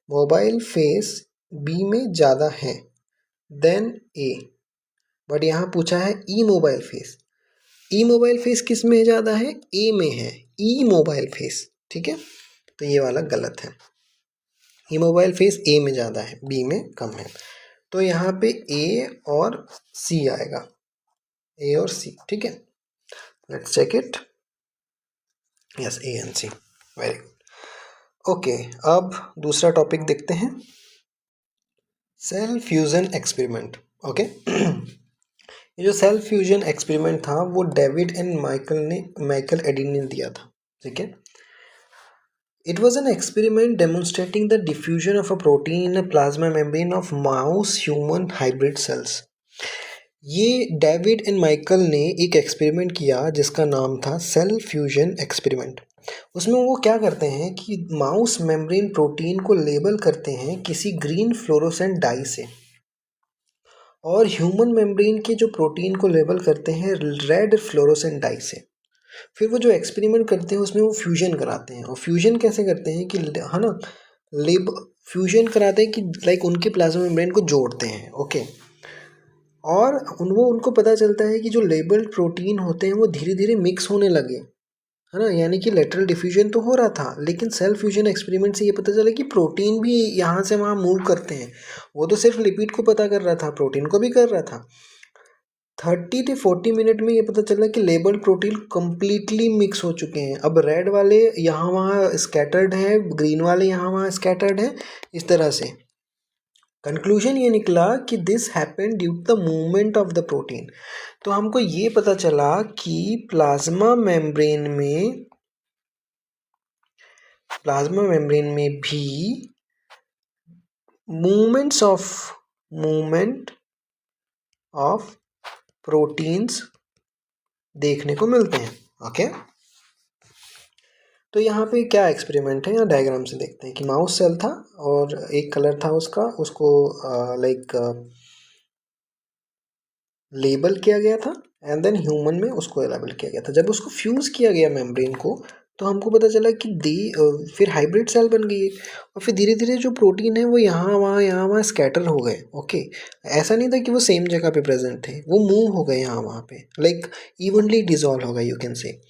Speaker 1: मोबाइल फेस बी में ज़्यादा है देन ए। बट यहाँ पूछा है ई मोबाइल फेस। ई मोबाइल फेस किस में ज़्यादा है? ए में है, ई मोबाइल फेस। ठीक है, तो ये वाला गलत है। ई मोबाइल फेस ए में ज़्यादा है, बी में कम है। तो यहाँ पे ए और सी आएगा, ए और सी। ठीक है, let's check it. Yes, A and C, very good. Okay, अब दूसरा टॉपिक देखते हैं, सेल फ्यूजन एक्सपेरिमेंट। ओके, ये जो सेल फ्यूजन एक्सपेरिमेंट था वो डेविड एंड माइकल एडिन ने दिया था। ठीक है, it was an experiment demonstrating the diffusion of a protein in a plasma membrane of mouse human hybrid cells. ये डेविड एंड माइकल ने एक एक्सपेरिमेंट किया जिसका नाम था सेल फ्यूजन एक्सपेरिमेंट। उसमें वो क्या करते हैं कि माउस मेम्ब्रेन प्रोटीन को लेबल करते हैं किसी ग्रीन फ्लोरोसेंट डाई से, और ह्यूमन मेम्ब्रेन के जो प्रोटीन को लेबल करते हैं रेड फ्लोरोसेंट डाई से। फिर वो जो एक्सपेरिमेंट करते हैं उसमें वो फ्यूजन कराते हैं। और फ्यूजन कैसे करते हैं कि, है ना, फ्यूजन कराते हैं कि लाइक उनके प्लाज्मा मेम्ब्रेन को जोड़ते हैं। ओके, और उनको पता चलता है कि जो लेबल्ड प्रोटीन होते हैं वो धीरे धीरे मिक्स होने लगे, है ना। यानी कि लेटरल डिफ्यूजन तो हो रहा था, लेकिन सेल फ्यूजन एक्सपेरिमेंट से ये पता चला कि प्रोटीन भी यहाँ से वहाँ मूव करते हैं। वो तो सिर्फ लिपिड को पता कर रहा था, प्रोटीन को भी कर रहा था। 30 से 40 मिनट में ये पता चला कि लेबल्ड प्रोटीन कम्प्लीटली मिक्स हो चुके हैं। अब रेड वाले यहाँ वहाँ स्कैटर्ड हैं, ग्रीन वाले यहाँ वहाँ स्कैटर्ड हैं, इस तरह से। कंक्लूजन ये निकला कि this happened due to the movement of the protein. तो हमको ये पता चला कि प्लाज्मा मेम्ब्रेन में भी मूवमेंट ऑफ प्रोटीन्स देखने को मिलते हैं। ओके, तो यहाँ पे क्या एक्सपेरिमेंट है, यहाँ डायग्राम से देखते हैं कि माउस सेल था और एक कलर था उसका, उसको लाइक लेबल किया गया था, एंड देन ह्यूमन में उसको लेबल किया गया था। जब उसको फ्यूज़ किया गया मेम्ब्रेन को, तो हमको पता चला कि फिर हाइब्रिड सेल बन गई, और फिर धीरे धीरे जो प्रोटीन है वो यहाँ वहाँ स्कैटर हो गए। ओके, ऐसा नहीं था कि वो सेम जगह पे प्रेजेंट थे, वो मूव हो गए यहाँ वहाँ पे, लाइक इवनली डिजॉल्व हो गए, यू कैन से।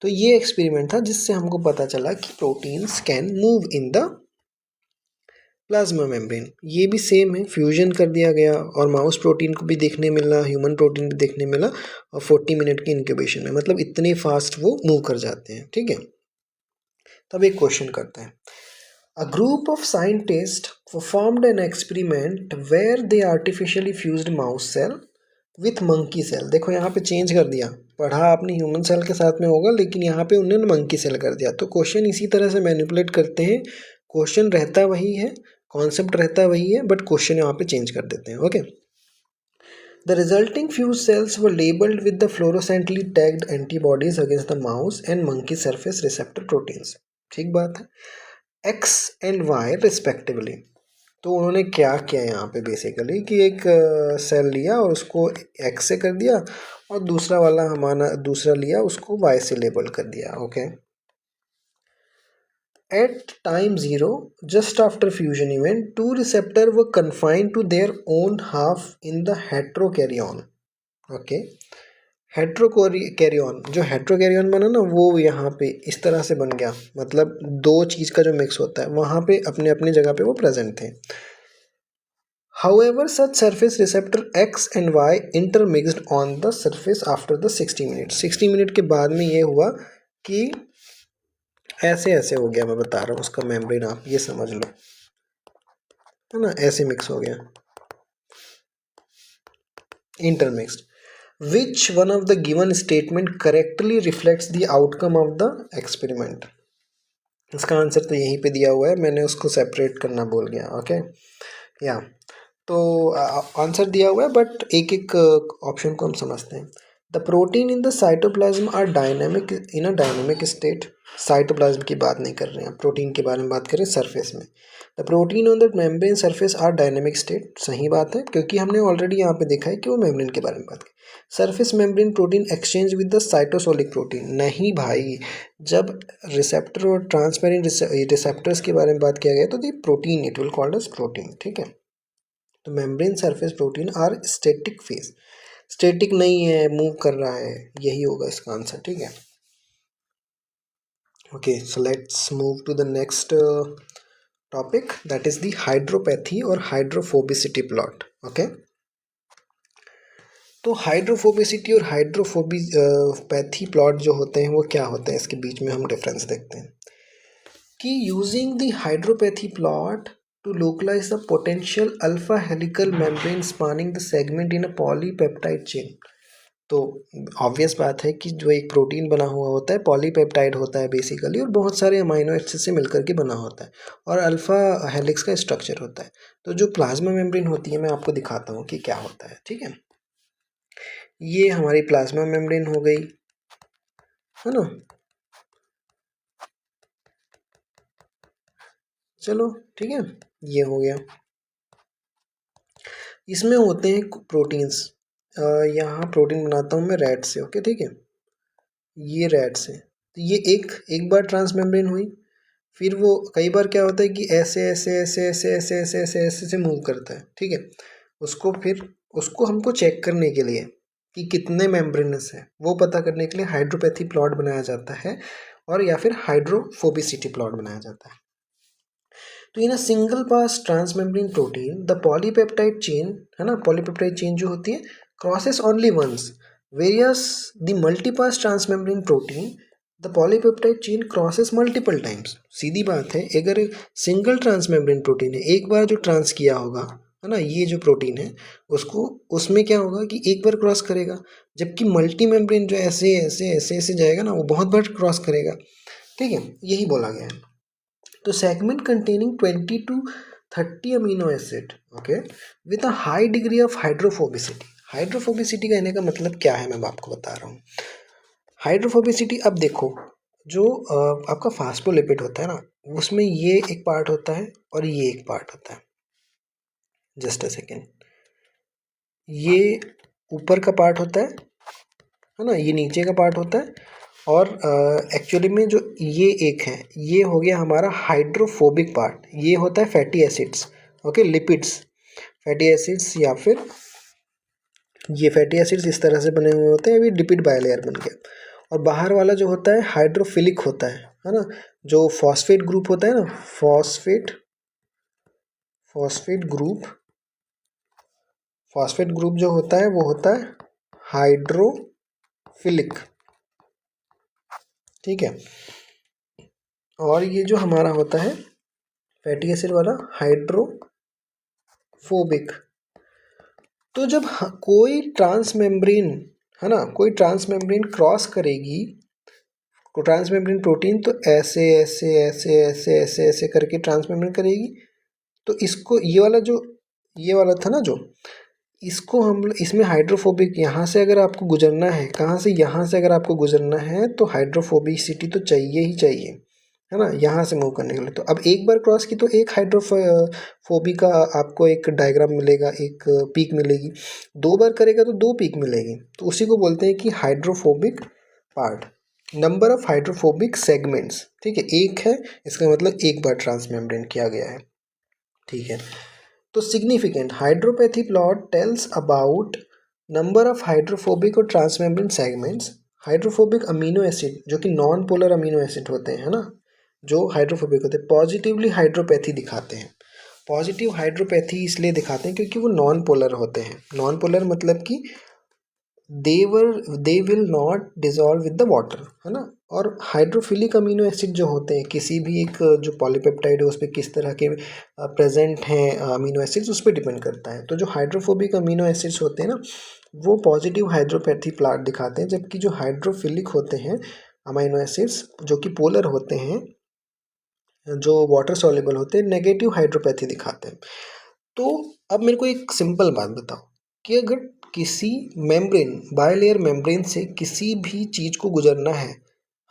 Speaker 1: तो ये एक्सपेरिमेंट था जिससे हमको पता चला कि proteins can move in the plasma membrane. ये भी सेम है, फ्यूजन कर दिया गया और माउस प्रोटीन को भी देखने मिला, ह्यूमन प्रोटीन भी देखने मिला, और 40 मिनट की इंक्यूबेशन में, मतलब इतने फास्ट वो मूव कर जाते हैं। ठीक है, तब एक क्वेश्चन करते हैं। A group of scientists performed an experiment where they artificially fused mouse cell with monkey cell। देखो यहाँ पे चेंज कर दिया, पढ़ा आपने ह्यूमन सेल के साथ में होगा, लेकिन यहाँ पे उन्होंने मंकी सेल कर दिया। तो क्वेश्चन इसी तरह से मैनिपुलेट करते हैं, क्वेश्चन रहता वही है, कॉन्सेप्ट रहता वही है, बट क्वेश्चन यहाँ पे चेंज कर देते हैं। Okay, the resulting fuse cells were labeled with the fluorescently tagged antibodies against the mouse and monkey surface receptor proteins. ठीक बात है, एक्स एंड वाई रिस्पेक्टिवली। तो उन्होंने क्या किया यहाँ पे बेसिकली कि एक सेल लिया और उसको एक्स से कर दिया, और दूसरा वाला हमारा दूसरा लिया उसको वाई से लेबल कर दिया। Okay, at time 0 just after fusion event, two receptors were confined to their own half in the heterokaryon। Okay, heterokaryon, जो हेट्रोकैरियन बना ना वो यहाँ पे इस तरह से बन गया, मतलब दो चीज़ का जो मिक्स होता है वहाँ पे अपने अपनी जगह पे वो प्रेजेंट थे। However, such surface receptor X and Y intermixed on the surface after the 60 minutes। 60 minute के बाद में ये हुआ कि ऐसे ऐसे हो गया, मैं बता रहा हूँ उसका मेम्ब्रेन, आप ये समझ लो, है ना, ऐसे मिक्स हो गया, इंटरमिक्स्ड। Which one of the given statement correctly reflects the outcome of the experiment? इसका आंसर तो यहीं पे दिया हुआ है, मैंने उसको सेपरेट करना बोल गया। ओके, या तो आंसर दिया हुआ है, बट एक एक ऑप्शन को हम समझते हैं। The protein in the cytoplasm are dynamic in a dynamic state. Cytoplasm की बात नहीं कर रहे हैं, प्रोटीन के बारे में बात करें सरफेस में। The protein on the membrane surface are dynamic state, सही बात है क्योंकि हमने ऑलरेडी यहाँ पे देखा है कि वो मेम्ब्रेन के बारे में बात की। Surface membrane protein exchange with the cytosolic protein, नहीं भाई, जब रिसेप्टर और ट्रांसपेरेंट रिसेप्टर्स के बारे में बात किया गया तो the protein, it will called as protein, ठीक है। तो membrane surface protein are static phase, static नहीं है, मूव कर रहा है, यही होगा इसका आंसर, ठीक है। Okay, so let's move to the next topic, that is the hydropathy और हाइड्रोफोबिसिटी प्लॉट। ओके, तो हाइड्रोफोबिसिटी और हाइड्रोफोबिपैथी प्लॉट जो होते हैं वो क्या होते हैं, इसके बीच में हम डिफरेंस देखते हैं कि using the hydropathy plot to localize the potential alpha helical membrane spanning the segment in a polypeptide chain। तो ऑब्वियस बात है कि जो एक प्रोटीन बना हुआ होता है पॉलीपेप्टाइड होता है बेसिकली, और बहुत सारे अमाइनो एसिड से मिलकर के बना होता है और अल्फा हेलिक्स का स्ट्रक्चर होता है। तो जो प्लाज्मा मेम्ब्रेन होती है मैं आपको दिखाता हूँ कि क्या होता है, ठीक है। ये हमारी प्लाज्मा मेम्ब्रेन हो गई, है ना। चलो ठीक है, ये हो गया। इसमें होते हैं प्रोटीन्स, यहाँ प्रोटीन बनाता हूँ मैं रैट से, ओके ठीक है। ये रैट से, तो ये एक बार ट्रांसमेम्ब्रेन हुई, फिर वो कई बार क्या होता है कि ऐसे ऐसे ऐसे ऐसे ऐसे ऐसे ऐसे ऐसे से मूव करता है, ठीक है। उसको हमको चेक करने के लिए कि कितने मेम्ब्रेनस है वो पता करने के लिए हाइड्रोपैथी प्लॉट बनाया जाता है, और या फिर हाइड्रोफोबिसिटी प्लॉट बनाया जाता है। तो in a single pass transmembrane protein the polypeptide chain, है ना, पॉलीपेप्टाइड चेन जो होती है crosses only once, versus the multipass transmembrane protein the polypeptide chain crosses multiple times. सीधी बात है, अगर सिंगल ट्रांसमेम्ब्रेन प्रोटीन है, एक बार जो ट्रांस किया होगा, है ना, ये जो प्रोटीन है उसको, उसमें क्या होगा कि एक बार क्रॉस करेगा, जबकि मल्टी मेम्ब्रेन जो ऐसे ऐसे ऐसे ऐसे जाएगा ना वो बहुत बार क्रॉस करेगा, ठीक है, यही बोला गया है। तो segment containing 20 to 30 amino acid, okay, with a high degree of hydrophobicity। Hydrophobicity कहने का मतलब क्या है मैं आपको बता रहा हूँ। हाइड्रोफोबिसिटी, अब देखो, जो आपका फास्फोलिपिड होता है ना, उसमें ये एक पार्ट होता है और ये एक पार्ट होता है। जस्ट अ सेकेंड, ये ऊपर का पार्ट होता है ना, ये नीचे का पार्ट होता है, और एक्चुअली में जो ये एक है, ये हो गया हमारा हाइड्रोफोबिक पार्ट, ये होता है fatty acids, okay, lipids, fatty acids, या फिर ये फैटी एसिड्स इस तरह से बने हुए होते हैं, अभी लिपिड बायलेयर बन गया। और बाहर वाला जो होता है हाइड्रोफिलिक होता है ना, जो फॉस्फेट ग्रुप होता है ना, फॉस्फेट ग्रुप जो होता है वो होता है हाइड्रोफिलिक, ठीक है। और ये जो हमारा होता है फैटी एसिड वाला हाइड्रोफोबिक। तो जब कोई ट्रांसमेम्ब्रेन, है ना, कोई ट्रांसमेम्ब्रेन क्रॉस करेगी ट्रांसमेम्ब्रेन प्रोटीन, तो ऐसे ऐसे ऐसे ऐसे ऐसे ऐसे करके ट्रांसमेम्ब्रेन करेगी। तो इसको ये वाला था ना जो, इसको हम, इसमें हाइड्रोफोबिक, यहाँ से अगर आपको गुजरना है, कहाँ से, यहाँ से अगर आपको गुजरना है तो हाइड्रोफोबिसिटी तो चाहिए ही चाहिए, है ना, यहाँ से मूव करने के लिए। तो अब एक बार क्रॉस की तो एक हाइड्रोफोबिक का आपको एक डायग्राम मिलेगा, एक पीक मिलेगी। दो बार करेगा तो दो पीक मिलेगी, तो उसी को बोलते हैं कि hydrophobic part. Number of hydrophobic segments, ठीक है, एक है, इसका मतलब एक बार ट्रांसमेम्ब्रेन किया गया है, ठीक है। तो significant hydropathy plot tells about number of hydrophobic और transmembrane segments. Hydrophobic amino acid जो कि नॉन पोलर अमीनो एसिड होते हैं, है ना, जो हाइड्रोफोबिक होते हैं, पॉजिटिवली हाइड्रोपैथी दिखाते हैं। पॉजिटिव हाइड्रोपैथी इसलिए दिखाते हैं क्योंकि वो नॉन पोलर होते हैं। नॉन पोलर मतलब कि they will not dissolve with the water, है ना। और हाइड्रोफिलिक अमीनो एसिड जो होते हैं, किसी भी एक जो पॉलीपेप्टाइड है उस पर किस तरह के प्रेजेंट हैं अमीनो एसिड्स, उस पर डिपेंड करता है। तो जो हाइड्रोफोबिक अमीनो एसिड्स होते हैं ना, वो पॉजिटिव हाइड्रोपैथी प्लॉट दिखाते हैं, जबकि जो हाइड्रोफिलिक होते हैं अमीनो एसिड्स जो कि पोलर होते हैं, जो वाटर सॉल्युबल होते हैं, नेगेटिव हाइड्रोपैथी दिखाते हैं। तो अब मेरे को एक सिंपल बात बताओ कि अगर किसी मेम्ब्रेन, बायलेयर मेम्ब्रेन से किसी भी चीज़ को गुजरना है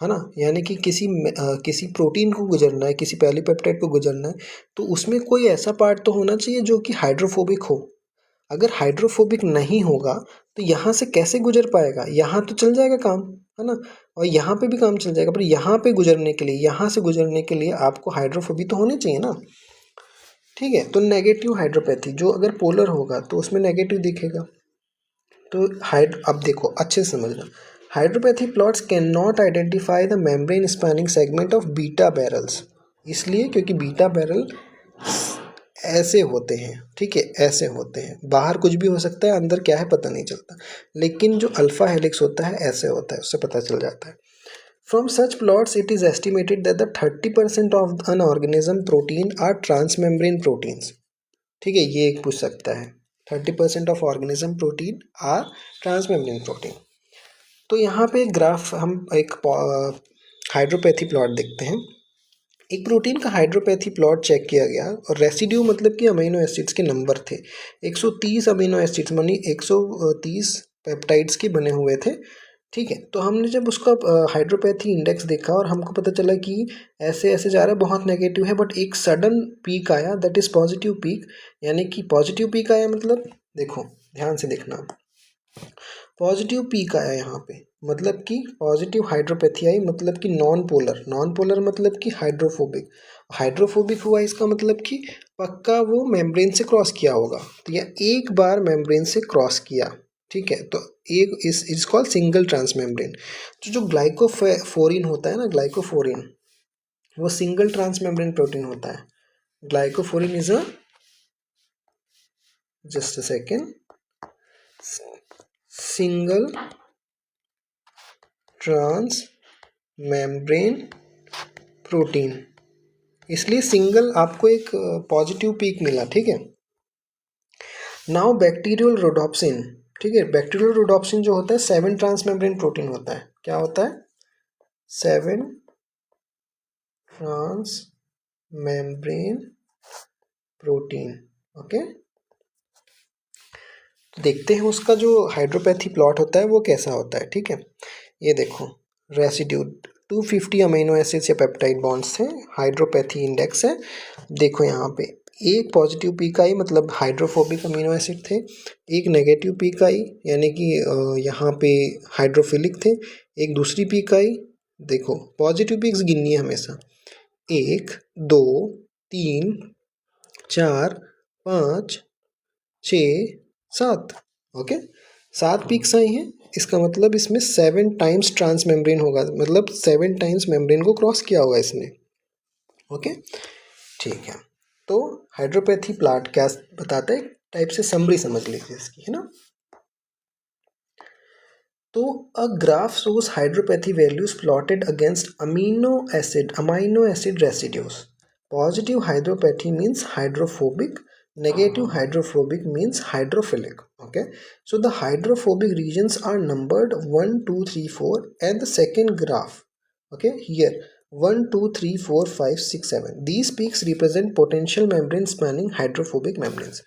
Speaker 1: ना, यानी कि किसी प्रोटीन को गुजरना है, किसी पॉलीपेप्टाइड को गुजरना है, तो उसमें कोई ऐसा पार्ट तो होना चाहिए जो कि हाइड्रोफोबिक हो। अगर हाइड्रोफोबिक नहीं होगा तो यहाँ से कैसे गुजर पाएगा? यहाँ तो चल जाएगा काम, है ना, और यहाँ पे भी काम चल जाएगा, पर यहाँ पे गुजरने के लिए, यहाँ से गुजरने के लिए आपको हाइड्रोफोबी तो होनी चाहिए ना। ठीक है, तो नेगेटिव हाइड्रोपैथी, जो अगर पोलर होगा तो उसमें नेगेटिव दिखेगा। तो अब देखो अच्छे से समझना, hydropathy plots can not identify the membrane spanning segment of beta barrels, इसलिए क्योंकि बीटा बैरल ऐसे होते हैं, ठीक है, ऐसे होते हैं, बाहर कुछ भी हो सकता है, अंदर क्या है पता नहीं चलता, लेकिन जो अल्फा हेलिक्स होता है ऐसे होता है, उससे पता चल जाता है। From such plots it is estimated that the 30% of an organism protein are transmembrane proteins. ठीक है, ये एक पूछ सकता है, 30% of organism protein are transmembrane protein. तो यहाँ पे ग्राफ, हम एक हाइड्रोपैथी प्लॉट देखते हैं। एक प्रोटीन का हाइड्रोपैथी प्लॉट चेक किया गया और रेसिड्यू मतलब कि अमीनो एसिड्स के नंबर थे, 130 अमीनो एसिड्स मानी 130 पेप्टाइड्स के बने हुए थे। ठीक है, तो हमने जब उसका हाइड्रोपैथी इंडेक्स देखा और हमको पता चला कि ऐसे ऐसे जा रहा है, बहुत नेगेटिव है, बट एक सडन पीक आया, दैट इज़ पॉजिटिव पीक। यानी कि पॉजिटिव पीक आया मतलब, देखो ध्यान से देखना, पॉजिटिव पीक आया यहाँ पे, मतलब कि पॉजिटिव हाइड्रोपैथी आई, मतलब कि नॉन पोलर, नॉन पोलर मतलब कि हाइड्रोफोबिक, हाइड्रोफोबिक हुआ इसका मतलब कि पक्का वो मेम्ब्रेन से क्रॉस किया होगा। तो यह एक बार मेम्ब्रेन से क्रॉस किया, ठीक है, तो एक इस कॉल सिंगल ट्रांसमेम्ब्रेन। तो जो ग्लाइकोफोरिन होता है ना, ग्लाइकोफोरिन, वो सिंगल ट्रांसमेम्ब्रेन प्रोटीन होता है। Glycophorin is a, just a second, single transmembrane protein, इसलिए सिंगल आपको एक पॉजिटिव पीक मिला। ठीक है, नाउ बैक्टीरियल रोडोप्सिन, ठीक है, बैक्टीरियल रोडोप्सिन जो होता है 7 ट्रांसमेम्ब्रेन प्रोटीन होता है। क्या होता है? 7 ट्रांसमेम्ब्रेन प्रोटीन। ओके, देखते हैं उसका जो हाइड्रोपैथी प्लॉट होता है वो कैसा होता है। ठीक है, ये देखो, रेसिड्यू 250 अमीनो एसिड्स या पेप्टाइड बॉन्ड्स हैं, हाइड्रोपैथी इंडेक्स है। देखो यहाँ पे एक पॉजिटिव पीक आई, मतलब हाइड्रोफोबिक अमीनो एसिड थे, एक नेगेटिव पीक आई, यानी कि यहाँ पे हाइड्रोफिलिक थे, एक दूसरी पीक आई। देखो पॉजिटिव पीक्स गिननी है हमेशा, 1 2 3 4 5 6 7। ओके, 7 पीक्स आई हैं, इसका मतलब इसमें 7 टाइम्स ट्रांस मेम्ब्रेन होगा, मतलब 7 टाइम्स मेम्ब्रेन को क्रॉस किया होगा इसने। ओके, ठीक है, तो हाइड्रोपैथी प्लॉट क्या बताता है, टाइप से समरी समझ लीजिए इसकी, है ना। तो a graph shows hydropathy values plotted against amino acid residues. Positive hydropathy means hydrophobic, negative hydrophobic means hydrophilic. Okay, so the hydrophobic regions are numbered 1 2 3 4, and the second graph, okay, here 1 2 3 4 5 6 7, these peaks represent potential membrane spanning hydrophobic membranes.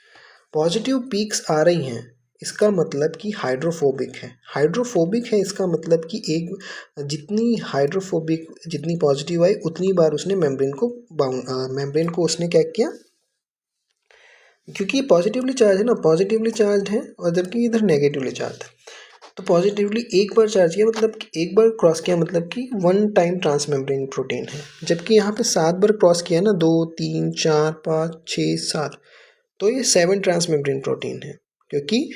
Speaker 1: Positive peaks आ रही हैं, इसका मतलब कि hydrophobic है, hydrophobic है इसका मतलब कि एक जितनी पॉजिटिव आई उतनी बार उसने मेम्ब्रेन को उसने क्या किया, क्योंकि पॉजिटिवली चार्ज है ना, पॉजिटिवली चार्ज है, और जबकि इधर नेगेटिवली चार्ज है। तो पॉजिटिवली एक बार चार्ज किया, मतलब कि एक बार क्रॉस किया, मतलब कि 1 टाइम ट्रांसमेम्ब्रेन प्रोटीन है, जबकि यहाँ पे 7 बार क्रॉस किया ना, 2 3 4 5 6 7, तो ये 7 ट्रांसमेम्ब्रेन प्रोटीन है, क्योंकि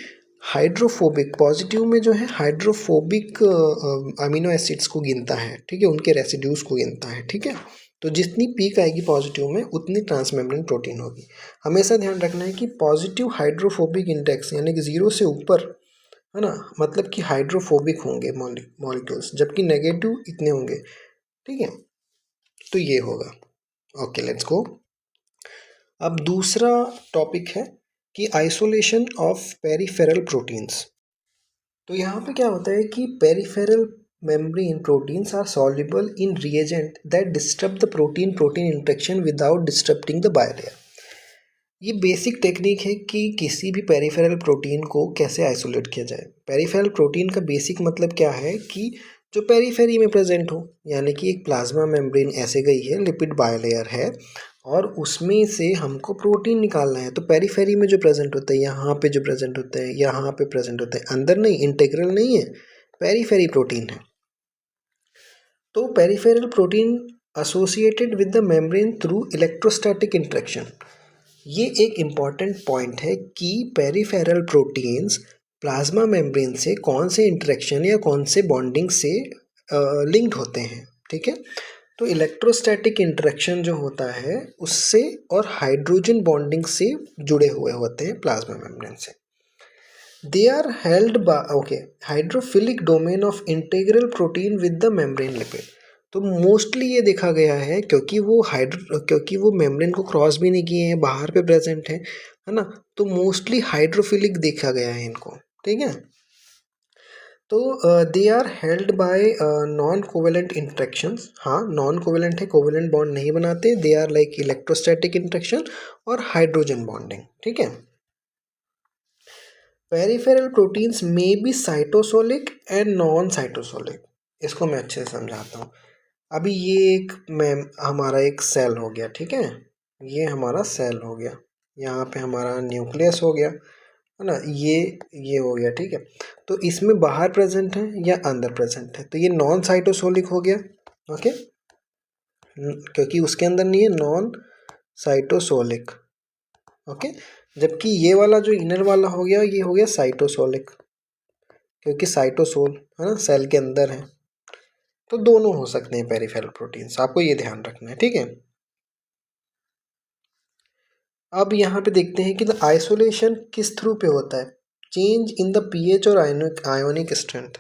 Speaker 1: हाइड्रोफोबिक, पॉजिटिव में जो है हाइड्रोफोबिक अमीनो एसिड्स को गिनता है, ठीक है, उनके रेसिड्यूज को गिनता है। ठीक है, तो जितनी पीक आएगी पॉजिटिव में उतनी ट्रांसमेम्ब्रेन प्रोटीन होगी। हमेशा ध्यान रखना है कि पॉजिटिव हाइड्रोफोबिक इंडेक्स यानी कि 0 से ऊपर, है ना, मतलब कि हाइड्रोफोबिक होंगे मॉलिक्यूल्स, जबकि नेगेटिव इतने होंगे। ठीक है, तो ये होगा। Okay, let's go. अब दूसरा टॉपिक है कि आइसोलेशन ऑफ पेरिफेरल प्रोटीन्स। तो यहाँ पे क्या होता है कि peripheral membrane proteins are soluble in reagent that disrupt the protein-protein interaction without disrupting the bilayer. ये बेसिक टेक्निक है कि किसी भी पेरिफेरल प्रोटीन को कैसे आइसोलेट किया जाए। पेरिफेरल प्रोटीन का बेसिक मतलब क्या है कि जो पेरीफेरी में प्रेजेंट हो, यानी कि एक प्लाज्मा मेम्ब्रेन ऐसे गई है, लिपिड बायलेयर है और उसमें से हमको प्रोटीन निकालना है। तो पेरीफेरी में जो प्रेजेंट होता है, यहाँ पे जो प्रेजेंट होता है, यहाँ पे प्रेजेंट होता है, अंदर नहीं, इंटीग्रल नहीं है, पेरीफेरी प्रोटीन है। तो peripheral protein associated with the membrane through electrostatic interaction. ये एक इम्पॉर्टेंट पॉइंट है कि पेरिफेरल प्रोटीन्स प्लाज्मा मेम्ब्रेन से कौन से इंटरेक्शन या कौन से बॉन्डिंग से लिंक्ड होते हैं। ठीक है, तो इलेक्ट्रोस्टैटिक इंटरेक्शन जो होता है उससे और हाइड्रोजन बॉन्डिंग से जुड़े हुए होते हैं प्लाज्मा मेम्ब्रेन से। They are held by hydrophilic domain of integral protein with the membrane lipid. तो मोस्टली ये देखा गया है क्योंकि वो मेम्ब्रेन को क्रॉस भी नहीं किए हैं, बाहर पे प्रेजेंट है ना, तो मोस्टली हाइड्रोफिलिक देखा गया है इनको। ठीक है, तो they are held by non covalent interactions. हाँ, नॉन कोवेलेंट है, कोवेलेंट बॉन्ड नहीं बनाते। They are like electrostatic interaction और हाइड्रोजन बॉन्डिंग। ठीक है, पेरिफेरल प्रोटीन्स में be cytosolic and non cytosolic. इसको मैं अच्छे से समझाता हूँ। अभी ये एक हमारा एक सेल हो गया, ठीक है, ये हमारा सेल हो गया, यहाँ पे हमारा न्यूक्लियस हो गया, है ना, ये हो गया। ठीक है, तो इसमें बाहर प्रेजेंट है या अंदर प्रेजेंट है, तो ये नॉन साइटोसोलिक हो गया। ओके, क्योंकि उसके अंदर नहीं है, नॉन साइटोसोलिक। ओके, जबकि ये वाला जो इनर वाला हो गया, ये हो गया साइटोसोलिक, क्योंकि साइटोसोल है ना, सेल के अंदर है। तो दोनों हो सकते हैं पेरिफेरल प्रोटीन्स, आपको ये ध्यान रखना है। ठीक है, अब यहाँ पे देखते हैं कि आइसोलेशन किस थ्रू पे होता है। चेंज इन द पीएच और आयोनिक स्ट्रेंथ।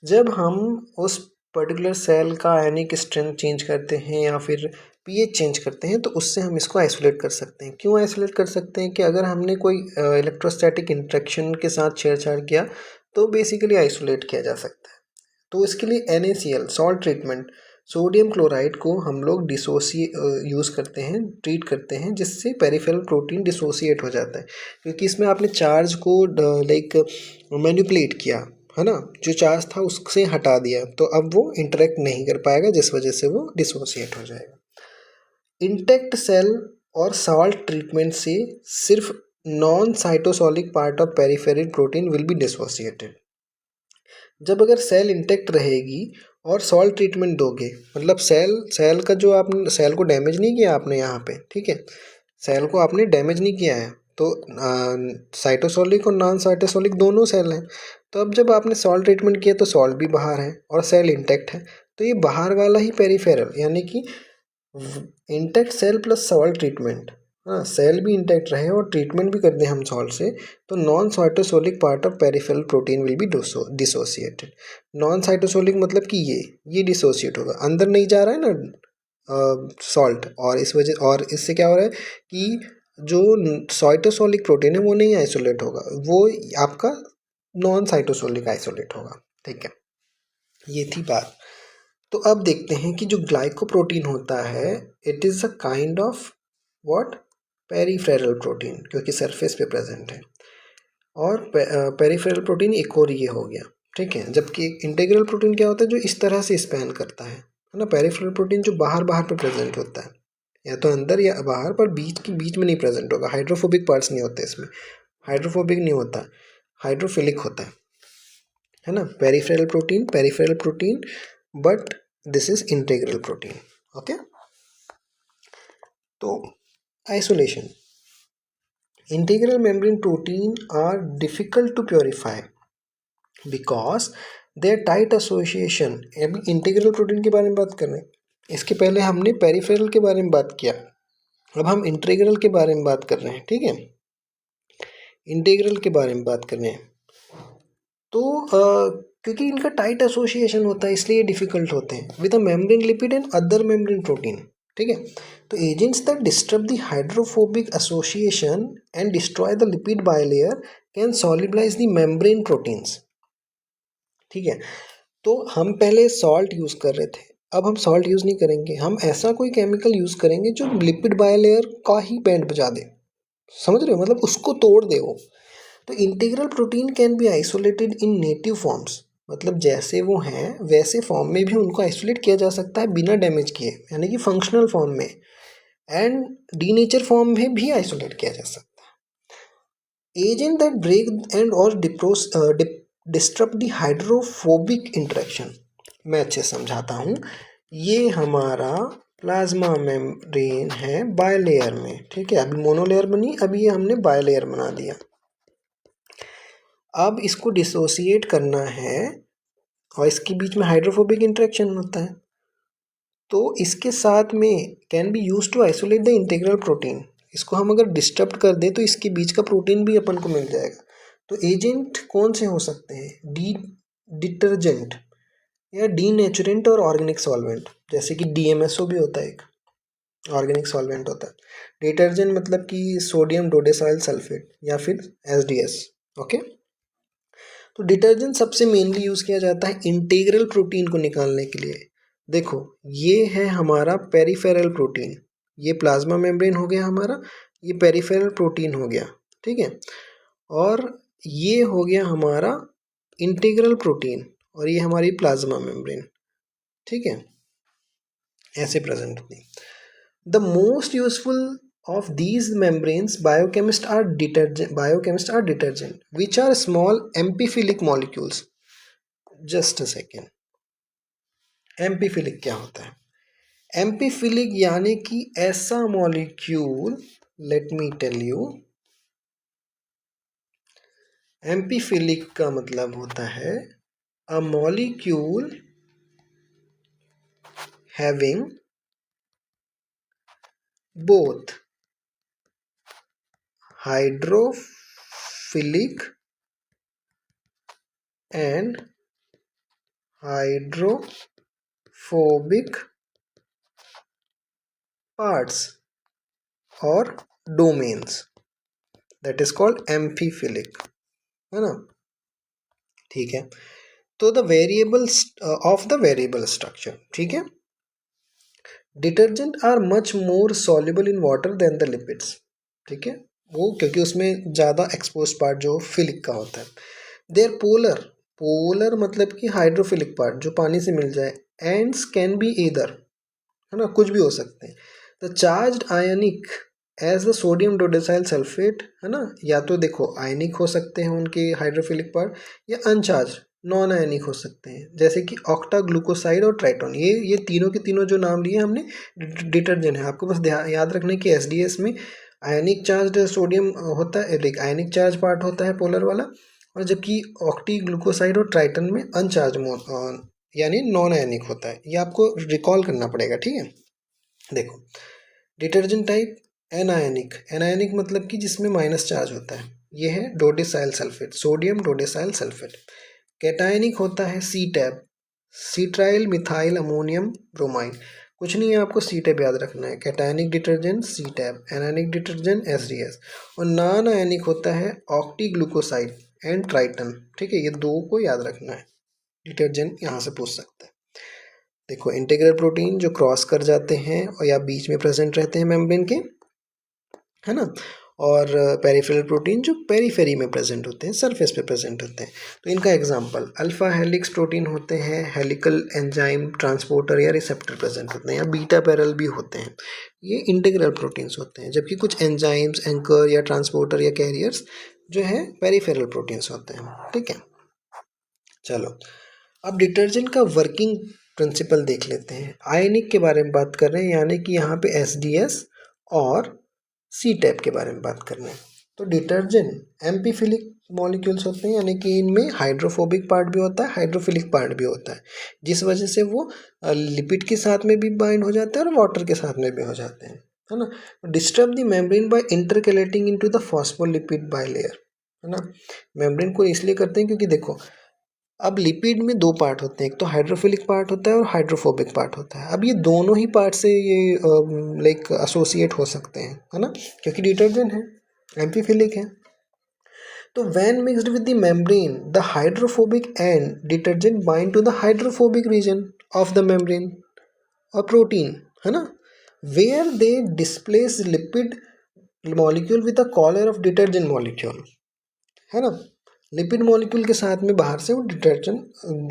Speaker 1: जब हम उस पर्टिकुलर सेल का आयोनिक स्ट्रेंथ चेंज करते हैं या फिर पीएच चेंज करते हैं, तो उससे हम इसको आइसोलेट कर सकते हैं। क्यों आइसोलेट कर सकते हैं? कि अगर हमने कोई इलेक्ट्रोस्टैटिक इंटरेक्शन के साथ छेड़छाड़ किया तो बेसिकली आइसोलेट किया जा सकता है। तो इसके लिए NaCl salt treatment, sodium chloride को हम लोग यूज़ करते हैं, ट्रीट करते हैं, जिससे पेरिफेरल प्रोटीन डिसोसिएट हो जाता है। क्योंकि इसमें आपने चार्ज को लाइक मैनिपुलेट किया, है ना, जो चार्ज था उससे हटा दिया, तो अब वो इंटरेक्ट नहीं कर पाएगा, जिस वजह से वो डिसोसिएट हो जाएगा। इंटेक्ट सेल और सॉल्ट ट्रीटमेंट से सिर्फ non cytosolic part of peripheral protein will be dissociated. जब अगर सेल इंटेक्ट रहेगी और सॉल्ट ट्रीटमेंट दोगे, मतलब सेल का जो आपने सेल को डैमेज नहीं किया आपने यहाँ पे, ठीक है, सेल को आपने डैमेज नहीं किया है, तो साइटोसोलिक और नॉन साइटोसोलिक दोनों सेल हैं। तो अब जब आपने सॉल्ट ट्रीटमेंट किया तो सॉल्ट भी बाहर है और सेल इंटेक्ट है, तो ये बाहर वाला ही पेरिफेरल, यानी कि intact cell plus salt treatment, हाँ, सेल भी इंटेक्ट रहे और ट्रीटमेंट भी कर दें हम सॉल्ट से, तो non cytosolic part of peripheral protein will be dissociated. Non cytosolic मतलब कि ये डिसोसिएट होगा, अंदर नहीं जा रहा है ना सॉल्ट, और इस वजह और इससे क्या हो रहा है कि जो साइटोसोलिक प्रोटीन है वो नहीं आइसोलेट होगा, वो आपका नॉन साइटोसोलिक आइसोलेट होगा। ठीक है, ये थी बात। तो अब देखते हैं कि जो ग्लाइकोप्रोटीन होता है, it is a kind of what, peripheral protein, क्योंकि सरफेस पे प्रेजेंट है। और पेरिफेरल प्रोटीन एक और ये हो गया, ठीक है। जबकि एक इंटीग्रल प्रोटीन क्या होता है, जो इस तरह से स्पैन करता है ना। पेरिफेरल प्रोटीन जो बाहर बाहर पे प्रेजेंट होता है, या तो अंदर या बाहर, पर बीच में नहीं प्रेजेंट होगा। हाइड्रोफोबिक पार्ट्स नहीं होते इसमें, हाइड्रोफोबिक नहीं होता, हाइड्रोफिलिक होता है ना। Peripheral protein, but this is integral protein. Okay, तो isolation, integral membrane protein are difficult to purify because their tight association. अभी इंटीग्रल प्रोटीन के बारे में बात कर रहे हैं, इसके पहले हमने पेरिफेरल के बारे में बात किया, अब हम इंटीग्रल के बारे में बात कर रहे हैं। ठीक है, इंटीग्रल के बारे में बात कर रहे हैं। तो क्योंकि इनका टाइट एसोसिएशन होता है इसलिए डिफिकल्ट होते हैं with a membrane lipid and other membrane protein. ठीक है, तो agents that disturb the hydrophobic association and destroy the lipid bilayer can solubilize the membrane proteins. ठीक है, तो हम पहले सॉल्ट यूज़ कर रहे थे, अब हम सॉल्ट यूज़ नहीं करेंगे, हम ऐसा कोई केमिकल यूज़ करेंगे जो लिपिड बायलेयर का ही बैंड बजा दे। समझ रहे हो, मतलब उसको तोड़ दे वो। तो integral protein can be isolated in native forms, मतलब जैसे वो हैं वैसे फॉर्म में भी उनको आइसोलेट किया जा सकता है बिना डैमेज किए, यानी कि फंक्शनल फॉर्म में, एंड डीनेचर फॉर्म में भी आइसोलेट किया जा सकता है। एजेंट दैट ब्रेक एंड और डिस्टर्ब द हाइड्रोफोबिक इंटरेक्शन, मैं अच्छे समझाता हूँ। ये हमारा प्लाज्मा मेम्ब्रेन है बायलेयर में, ठीक है, अभी मोनोलेयर बनी, अभी ये हमने बायलेयर बना दिया। अब इसको डिसोसिएट करना है और इसके बीच में हाइड्रोफोबिक इंटरेक्शन होता है, तो इसके साथ में can be use to isolate the integral protein. इसको हम अगर डिस्टर्ब कर दें तो इसके बीच का प्रोटीन भी अपन को मिल जाएगा। तो एजेंट कौन से हो सकते हैं? डिटर्जेंट या डीनेचुरेंट और ऑर्गेनिक सॉल्वेंट, जैसे कि डीएमएसओ भी होता है, एक ऑर्गेनिक सॉल्वेंट होता है। डिटर्जेंट मतलब कि सोडियम डोडेसाइल सल्फेट या फिर एसडीएस। ओके, तो डिटर्जेंट सबसे मेनली यूज़ किया जाता है इंटीग्रल प्रोटीन को निकालने के लिए। देखो, ये है हमारा पेरिफेरल प्रोटीन, ये प्लाज्मा मेम्ब्रेन हो गया हमारा, ये पेरिफेरल प्रोटीन हो गया, ठीक है, और ये हो गया हमारा इंटीग्रल प्रोटीन, और ये हमारी प्लाज्मा मेम्ब्रेन, ठीक है, ऐसे प्रेजेंट होती है। The most useful of these membranes biochemists are detergent which are small amphiphilic molecules. Just a second, amphiphilic क्या होता है? एम्पीफिलिक यानी कि ऐसा molecule, let me tell you, amphiphilic का मतलब होता है a molecule having both hydrophilic and hydrophobic parts और domains, that is called amphiphilic, है ना, ठीक है। तो the variables of the variable structure, ठीक है, detergent are much more soluble in water than the lipids, ठीक है, वो क्योंकि उसमें ज़्यादा एक्सपोज पार्ट जो फिलिक का होता है। देयर पोलर, पोलर मतलब कि हाइड्रोफिलिक पार्ट जो पानी से मिल जाए, एंड्स कैन बी ईदर, है ना, कुछ भी हो सकते हैं। The charged ionic as the sodium dodecyl sulphate, है ना, या तो देखो आयनिक हो सकते हैं उनके हाइड्रोफिलिक पार्ट, या अनचार्ज नॉन आयनिक हो सकते हैं, जैसे कि ऑक्टा ग्लूकोसाइड और ट्राइटोन, ये तीनों के तीनों जो नाम लिए हमने डिटर्जेंट है। आपको बस याद रखने की एसडीएस में आयनिक चार्ज सोडियम होता है, लाइक आयनिक चार्ज पार्ट होता है पोलर वाला, और जबकि ऑक्टी ग्लूकोसाइड और ट्राइटन में अनचार्ज यानी नॉन आयनिक होता है। ये आपको रिकॉल करना पड़ेगा, ठीक है। देखो, डिटर्जेंट टाइप एनायनिक, एनायनिक मतलब कि जिसमें माइनस चार्ज होता है, ये है डोडेसाइल sulphate, sodium dodecyl sulphate. Cationic होता है सी टैब, सीट्राइल मिथाइल अमोनियम ब्रोमाइड, कुछ नहीं है, आपको सी टैब याद रखना है। कैटायनिक डिटर्जेंट सी टैब, एनायनिक डिटर्जेंट एसडीएस, और नॉन आयनिक होता है ऑक्टी ग्लूकोसाइड एंड ट्राइटन, ठीक है, ये दो को याद रखना है, डिटर्जेंट यहाँ से पूछ सकता है। देखो, इंटीग्रल प्रोटीन जो क्रॉस कर जाते हैं और या बीच में प्रेजेंट रहते हैं मेम्ब्रेन के, है ना, और पेरिफेरल प्रोटीन जो पेरीफेरी में प्रेजेंट होते हैं, सरफेस पे प्रेजेंट होते हैं। तो इनका एग्जांपल अल्फा हेलिक्स प्रोटीन होते हैं, हेलिकल एंजाइम ट्रांसपोर्टर या रिसेप्टर प्रेजेंट होते हैं, या बीटा पैरल भी होते हैं, ये इंटीग्रल प्रोटीन्स होते हैं। जबकि कुछ एंजाइम्स, एंकर या ट्रांसपोर्टर या कैरियर्स जो है पेरीफेरल प्रोटीन्स होते हैं, ठीक है। चलो, अब डिटर्जेंट का वर्किंग प्रिंसिपल देख लेते हैं। आयनिक के बारे में बात कर रहे हैं, यानी कि यहाँ पे एसडीएस और सी टैप के बारे में बात कर रहे हैं। तो डिटर्जेंट एम्पीफिलिक मॉलिक्यूल्स होते हैं, यानी कि इनमें हाइड्रोफोबिक पार्ट भी होता है, हाइड्रोफिलिक पार्ट भी होता है, जिस वजह से वो लिपिड के साथ में भी बाइंड हो जाते हैं और वाटर के साथ में भी हो जाते हैं, है ना। Disturb the membrane by intercalating into the phospholipid bilayer, है ना। मेम्ब्रेन को इसलिए करते हैं क्योंकि देखो, अब लिपिड में दो पार्ट होते हैं, एक तो हाइड्रोफिलिक पार्ट होता है और हाइड्रोफोबिक पार्ट होता है। अब ये दोनों ही पार्ट से ये लाइक एसोसिएट हो सकते हैं, है ना, क्योंकि डिटर्जेंट है, एम्पीफिलिक है। तो when mixed with the membrane the hydrophobic end detergent bind to the hydrophobic region of the membrane और प्रोटीन, है ना, where they displace lipid molecule with the collar of detergent molecule, है ना, lipid molecule के साथ में बाहर से वो डिटर्जेंट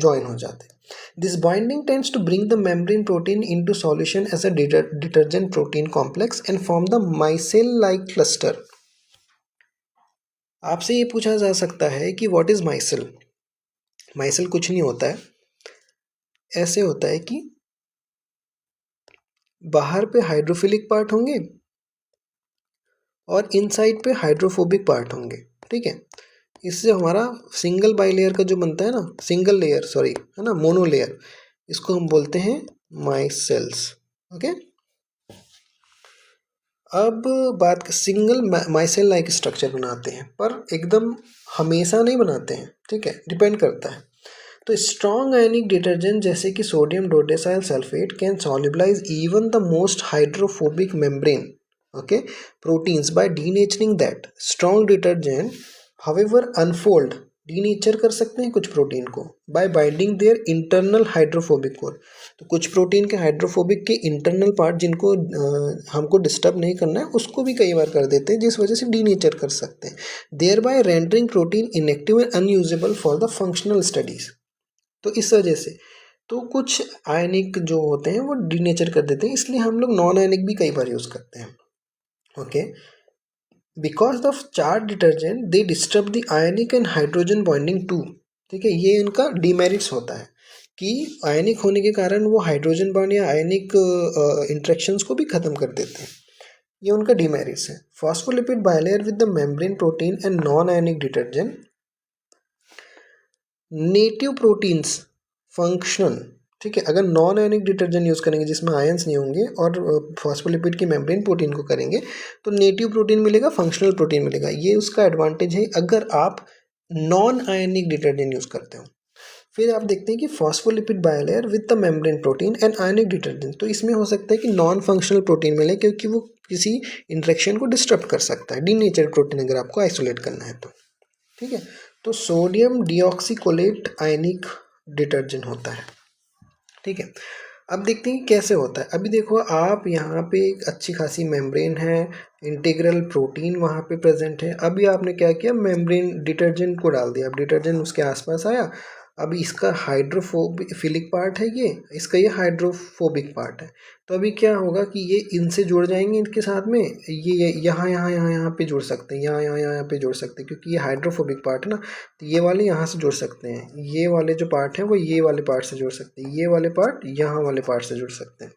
Speaker 1: ज्वाइन हो जाते हैं. This binding tends to bring the membrane protein into solution as a detergent protein complex and form the micelle like cluster. आपसे ये पूछा जा सकता है कि व्हाट इज माइसेल. माइसेल कुछ नहीं होता है, ऐसे होता है कि बाहर पे हाइड्रोफिलिक पार्ट होंगे और इनसाइड पे हाइड्रोफोबिक पार्ट होंगे. ठीक है, इससे हमारा सिंगल बाइलेयर का जो बनता है ना, सिंगल लेयर सॉरी, है ना, मोनो लेयर, इसको हम बोलते हैं माइसेल्स. ओके, अब बात सिंगल माइसेल लाइक स्ट्रक्चर बनाते हैं, पर एकदम हमेशा नहीं बनाते हैं. ठीक है, डिपेंड करता है. तो स्ट्रॉन्ग आयनिक डिटर्जेंट जैसे कि sodium dodecyl sulphate can solubilise even the most hydrophobic membrane, okay, proteins by denaturing that. Strong detergent however unfold, denature कर सकते हैं कुछ प्रोटीन को by binding their internal hydrophobic core. तो कुछ प्रोटीन के हाइड्रोफोबिक के इंटरनल पार्ट जिनको हमको डिस्टर्ब नहीं करना है उसको भी कई बार कर देते हैं, जिस वजह से डीनेचर कर सकते हैं, thereby rendering protein inactive and unusable for the functional studies. तो इस वजह से तो कुछ आयनिक जो होते हैं वो डीनेचर कर देते हैं, इसलिए हम लोग नॉन आयनिक भी कई बार यूज़ करते हैं. Okay, because of charge detergent they disturb the ionic and hydrogen bonding too. ठीक है, ये इनका डीमेरिट्स होता है कि आयनिक होने के कारण वो हाइड्रोजन बॉन्ड या आयनिक इंट्रैक्शंस को भी ख़त्म कर देते हैं. ये उनका डीमेरिट्स है. Phospholipid bilayer with the membrane protein and non ionic detergent. Native proteins function. ठीक है, अगर नॉन आयनिक डिटर्जेंट यूज़ करेंगे जिसमें आयंस नहीं होंगे और फॉस्फोलिपिड की मेम्ब्रेन प्रोटीन को करेंगे तो नेटिव प्रोटीन मिलेगा, फंक्शनल प्रोटीन मिलेगा. ये उसका एडवांटेज है अगर आप नॉन आयनिक डिटर्जेंट यूज़ करते हो. फिर आप देखते हैं कि phospholipid bilayer with the membrane protein and ionic detergent. तो इसमें हो सकता है कि नॉन फंक्शनल प्रोटीन मिले क्योंकि वो किसी इंट्रैक्शन को डिस्टर्ब कर सकता है, डीनेचर्ड प्रोटीन अगर आपको आइसोलेट करना है तो. ठीक है, तो सोडियम डिऑक्सीकोलेट आयनिक डिटर्जेंट होता है. ठीक है, अब देखते हैं कैसे होता है. अभी देखो आप यहाँ पे एक अच्छी खासी मेम्ब्रेन है, इंटीग्रल प्रोटीन वहाँ पे प्रेजेंट है. अभी आपने क्या किया, मेम्ब्रेन डिटर्जेंट को डाल दिया, अब डिटर्जेंट उसके आसपास आया. अभी इसका हाइड्रोफिलिक पार्ट है, ये इसका ये हाइड्रोफोबिक पार्ट है. तो अभी क्या होगा कि ये इनसे जुड़ जाएंगे, इनके साथ में ये यहाँ यहाँ यहाँ यहाँ पे जुड़ सकते हैं, यहाँ यहाँ यहाँ पे जुड़ सकते हैं क्योंकि ये हाइड्रोफोबिक पार्ट है ना. तो ये वाले यहाँ से जुड़ सकते हैं, ये वाले जो पार्ट है वो ये वाले पार्ट से जुड़ सकते हैं, ये वाले पार्ट यहाँ वाले पार्ट से जुड़ सकते हैं.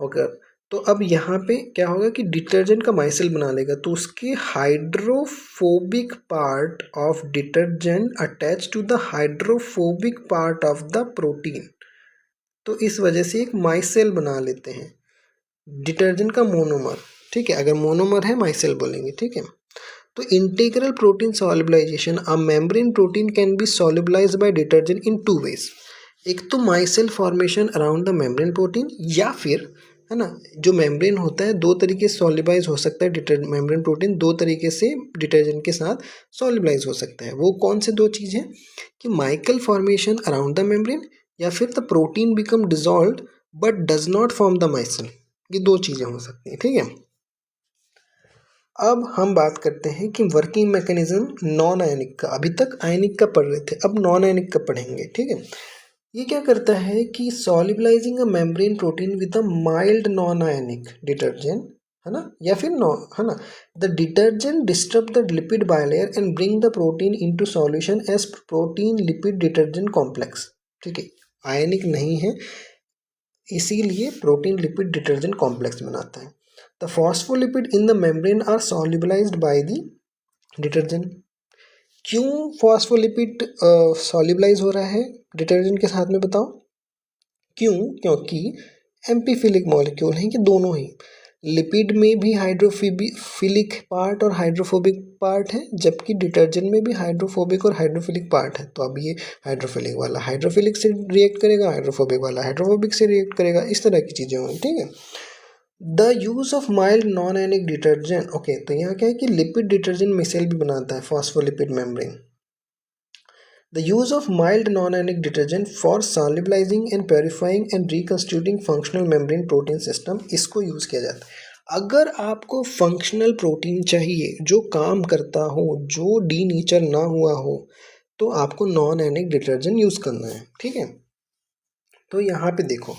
Speaker 1: ओके, तो अब यहाँ पे क्या होगा कि डिटर्जेंट का माइसेल बना लेगा तो उसके hydrophobic part of detergent attach to the hydrophobic part of the protein. तो इस वजह से एक माइसेल बना लेते हैं डिटर्जेंट का मोनोमर. ठीक है, अगर मोनोमर है माइसेल बोलेंगे. ठीक है, तो integral protein solubilisation, a membrane protein can be solubilised by detergent in two ways. एक तो micelle formation around the membrane protein, या फिर है ना जो मेम्ब्रेन होता है दो तरीके से सॉल्युबलाइज हो सकता है. मेम्ब्रेन प्रोटीन दो तरीके से डिटर्जेंट के साथ सॉल्युबलाइज हो सकता है. वो कौन से दो चीज़ हैं कि Michael formation around the membrane या फिर the protein become dissolve but does not form the myself. ये दो चीज़ें हो सकती हैं. ठीक है, अब हम बात करते हैं कि वर्किंग मैकेनिज्म नॉन आयनिक का. अभी तक आयनिक का पढ़ रहे थे, अब नॉन आयनिक का पढ़ेंगे. ठीक है, ये क्या करता है कि solubilising a membrane protein with a mild non ionic detergent, है ना, या फिर नो, है ना, the detergent disturb the lipid bilayer and bring the protein into solution as protein lipid detergent complex. ठीक है, आयनिक नहीं है इसीलिए प्रोटीन लिपिड डिटर्जेंट कॉम्प्लेक्स बनाता है. The phospholipid in the membrane are solubilised by the detergent. क्यों phospholipid solubilise हो रहा है डिटर्जेंट के साथ में, बताओ क्यों? क्योंकि एम्पीफिलिक मॉलिक्यूल हैं ये दोनों ही. लिपिड में भी हाइड्रोफिलिक पार्ट और हाइड्रोफोबिक पार्ट है, जबकि डिटर्जेंट में भी हाइड्रोफोबिक और हाइड्रोफिलिक पार्ट है. तो अब ये हाइड्रोफिलिक वाला हाइड्रोफिलिक से रिएक्ट करेगा, हाइड्रोफोबिक वाला हाइड्रोफोबिक से रिएक्ट करेगा, इस तरह की चीज़ें होंगी. ठीक है, the use of mild non ionic detergent. Okay, तो यहाँ क्या है कि लिपिड डिटर्जेंट मिसेल भी बनाता है phospholipid membrane. The use of mild non-ionic detergent for solubilizing and purifying and reconstituting functional membrane protein system, इसको यूज़ किया जाता है. अगर आपको फंक्शनल प्रोटीन चाहिए जो काम करता हो, जो डीनेचर ना हुआ हो, तो आपको नॉन एनिक डिटर्जेंट यूज़ करना है, ठीक है। तो यहाँ पे देखो,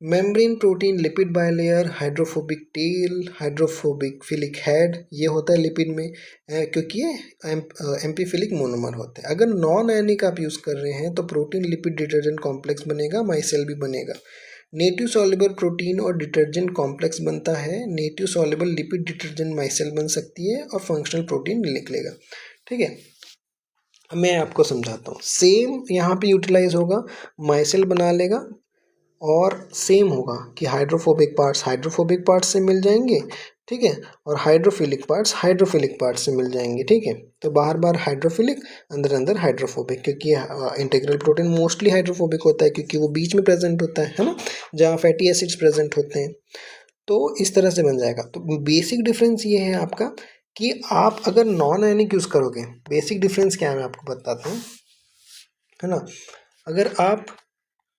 Speaker 1: membrane protein, lipid bilayer, hydrophobic tell, hydrophobic philic head, ये होता है लिपिड में, क्योंकि ये एम्पीफिलिक मोनोमर होते हैं। अगर नॉन आयनिक आप यूज़ कर रहे हैं तो प्रोटीन लिपिड डिटर्जेंट कॉम्प्लेक्स बनेगा, माइसेल भी बनेगा। नेटिव सॉल्युबल प्रोटीन और डिटर्जेंट कॉम्प्लेक्स बनता है, native soluble lipid detergent myself बन सकती है और फंक्शनल प्रोटीन निकलेगा, ठीक है। मैं आपको समझाता हूँ। सेम यहाँ पे यूटिलाइज होगा, माइसेल बना लेगा और सेम होगा कि हाइड्रोफोबिक पार्ट्स से मिल जाएंगे, ठीक है, और हाइड्रोफिलिक पार्ट्स से मिल जाएंगे, ठीक है। तो बाहर बाहर हाइड्रोफिलिक, अंदर अंदर हाइड्रोफोबिक, क्योंकि इंटीग्रल प्रोटीन मोस्टली हाइड्रोफोबिक होता है क्योंकि वो बीच में प्रेजेंट होता है ना, जहाँ फैटी एसिड्स प्रेजेंट होते हैं। तो इस तरह से बन जाएगा। तो बेसिक डिफरेंस ये है आपका कि आप अगर नॉन आयनिक यूज़ करोगे, बेसिक डिफरेंस क्या है मैं आपको बताता हूँ, है ना। अगर आप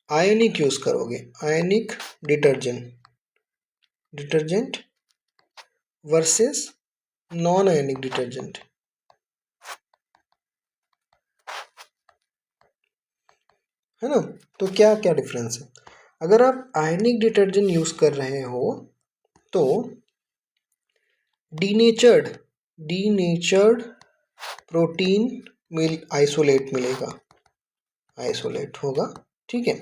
Speaker 1: आयनिक यूज़ करोगे, आयनिक detergent versus non ionic detergent, है ना। तो क्या क्या डिफरेंस है? अगर आप आयनिक डिटर्जेंट यूज़ कर रहे हो तो डीनेचर्ड प्रोटीन आइसोलेट मिलेगा, आइसोलेट होगा, ठीक है।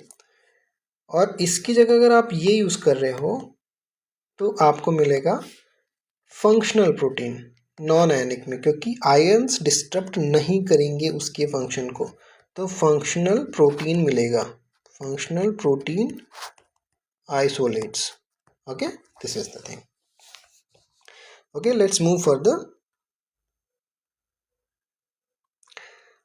Speaker 1: और इसकी जगह अगर आप ये यूज़ कर रहे हो तो आपको मिलेगा फंक्शनल प्रोटीन नॉन आयनिक में, क्योंकि आयंस डिस्टर्ब नहीं करेंगे उसके फंक्शन को, तो फंक्शनल प्रोटीन मिलेगा, functional protein isolates. Okay, this is the thing. Okay, let's move further.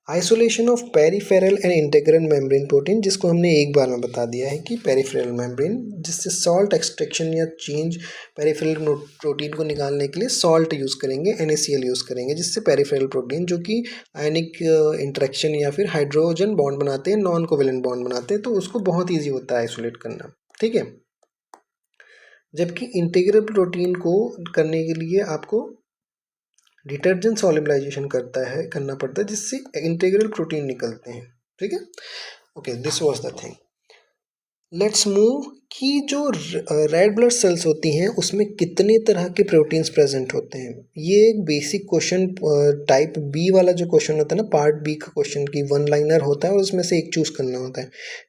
Speaker 1: Isolation of peripheral and integral membrane protein, जिसको हमने एक बार में बता दिया है कि पेरिफेरल मेम्ब्रेन, जिससे सॉल्ट एक्सट्रैक्शन या चेंज, पेरिफेरल प्रोटीन को निकालने के लिए सॉल्ट यूज़ करेंगे, NaCl यूज़ करेंगे, जिससे पेरिफेरल प्रोटीन जो कि आयनिक इंटरेक्शन या फिर हाइड्रोजन बॉन्ड बनाते हैं, नॉन कोवेलेंट बॉन्ड बनाते हैं, तो उसको बहुत ईजी होता है आइसोलेट करना, ठीक है। जबकि इंटीग्रल प्रोटीन को करने के लिए आपको डिटर्जेंट सॉल्युबलाइजेशन करना पड़ता है, जिससे इंटीग्रल प्रोटीन निकलते हैं, ठीक है। Okay, this was the thing. Let's move कि जो रेड ब्लड सेल्स होती हैं उसमें कितने तरह के प्रोटीन्स प्रेजेंट होते हैं। ये एक बेसिक क्वेश्चन, टाइप बी वाला जो क्वेश्चन होता है ना, पार्ट बी का क्वेश्चन की वन लाइनर होता है और उसमें से एक चूज़ करना होता है,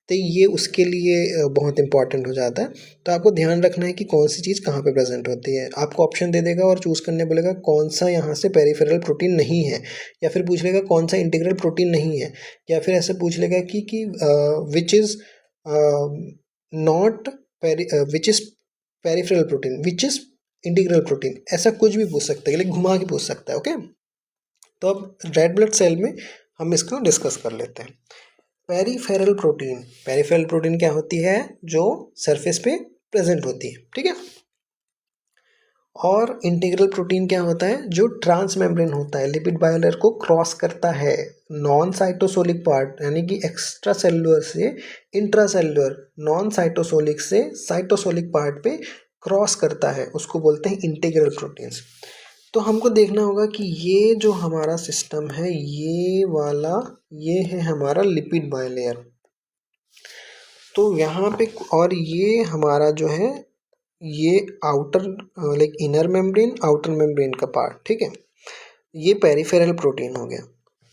Speaker 1: तो ये उसके लिए बहुत इंपॉर्टेंट हो जाता है। तो आपको ध्यान रखना है कि कौन सी चीज़ कहाँ पे प्रेजेंट होती है। आपको ऑप्शन दे देगा और चूज़ करने बोलेगा कौन सा यहाँ से पेरिफेरल प्रोटीन नहीं है, या फिर पूछ लेगा कौन सा इंटीग्रल प्रोटीन नहीं है, या फिर ऐसे पूछ लेगा कि which is not which is peripheral protein, which is integral protein, ऐसा कुछ भी पूछ सकता है, लेकिन घुमा के पूछ सकता है। ओके, तो अब रेड ब्लड सेल में हम इसको डिस्कस कर लेते हैं। पेरिफेरल प्रोटीन क्या होती है? जो सरफेस पे प्रेजेंट होती है, ठीक है। और इंटीग्रल प्रोटीन क्या होता है? जो ट्रांस मेम्ब्रेन होता है, लिपिड बायलेयर को क्रॉस करता है, नॉन साइटोसोलिक पार्ट यानी कि एक्स्ट्रा सेलुलर से इंट्रासेलुलर, नॉन साइटोसोलिक से साइटोसोलिक पार्ट पे क्रॉस करता है, उसको बोलते हैं इंटीग्रल प्रोटीन्स। तो हमको देखना होगा कि ये जो हमारा सिस्टम है, ये वाला, ये है हमारा लिपिड बायलेयर। तो यहाँ पे, और ये हमारा जो है, ये outer like inner membrane, outer membrane का पार्ट, ठीक है। ये पेरिफेरल प्रोटीन हो गया।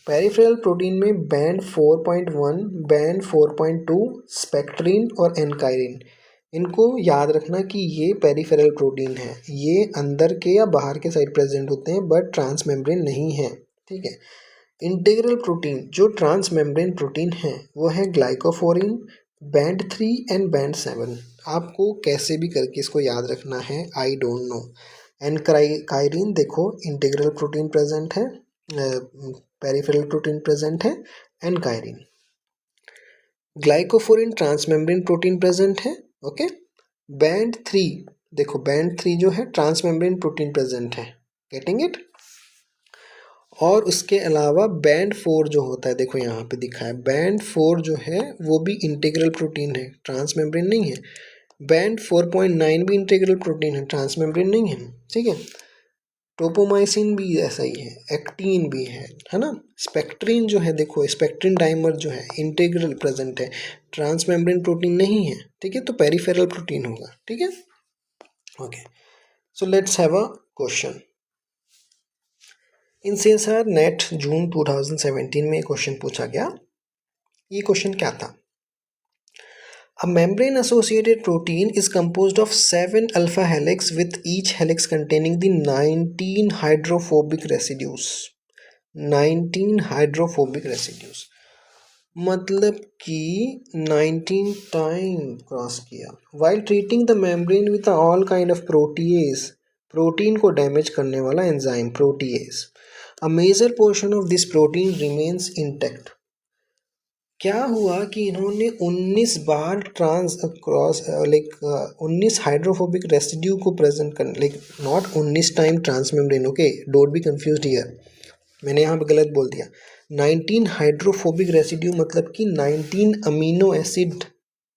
Speaker 1: पेरिफेरल प्रोटीन में बैंड 4.1, बैंड 4.2, स्पेक्ट्रिन और एनकाइरिन, इनको याद रखना कि ये पेरिफेरल प्रोटीन है। ये अंदर के या बाहर के साइड प्रेजेंट होते हैं बट ट्रांस मेम्ब्रेन नहीं है, ठीक है। इंटीग्रल प्रोटीन जो ट्रांस मेम्ब्रेन प्रोटीन है वो है ग्लाइकोफोरिन, बैंड 3 एंड बैंड 7। आपको कैसे भी करके इसको याद रखना है, आई डोंट नो। एनकाइरिन देखो, इंटीग्रल प्रोटीन प्रेजेंट है, पेरिफेरल प्रोटीन प्रेजेंट है, एनकाइरिन। ग्लाइकोफोरिन ट्रांसमेम्ब्रेन प्रोटीन प्रेजेंट है, ओके। बैंड 3 देखो, बैंड 3 जो है ट्रांसमेम्ब्रेन प्रोटीन प्रेजेंट है, गेटिंग इट। और उसके अलावा बैंड 4 जो होता है, देखो यहाँ पे दिखा है, बैंड 4 जो है वो भी इंटीग्रल प्रोटीन है, ट्रांस मेम्ब्रेन नहीं है। बैंड 4.9 भी इंटीग्रल प्रोटीन है, ट्रांसमेम्ब्रेन नहीं है, ठीक है। टोपोमाइसिन भी ऐसा ही है, एक्टिन भी है ना। स्पेक्ट्रिन जो है, देखो स्पेक्ट्रिन डाइमर जो है इंटीग्रल प्रेजेंट है, ट्रांसमेम्ब्रेन प्रोटीन नहीं है, ठीक है, तो पेरिफेरल प्रोटीन होगा, ठीक है। Okay, so let's have a question in CSIR NET June 2017 में क्वेश्चन पूछा गया। ये क्वेश्चन क्या था? A membrane associated protein is composed of 7 alpha helix with each helix containing the 19 hydrophobic residues. 19 hydrophobic residues मतलब कि 19 टाइम क्रॉस किया। While treating the membrane with all kind of protease, protein को damage करने वाला enzyme protease, a major portion of this protein remains intact. क्या हुआ कि इन्होंने 19 बार ट्रांस क्रॉस 19 हाइड्रोफोबिक रेसिड्यू को प्रेजेंट कर, not 19 time transmembrane, okay, don't be confused here, मैंने यहाँ पे गलत बोल दिया। 19 हाइड्रोफोबिक रेसिड्यू मतलब कि 19 amino acid,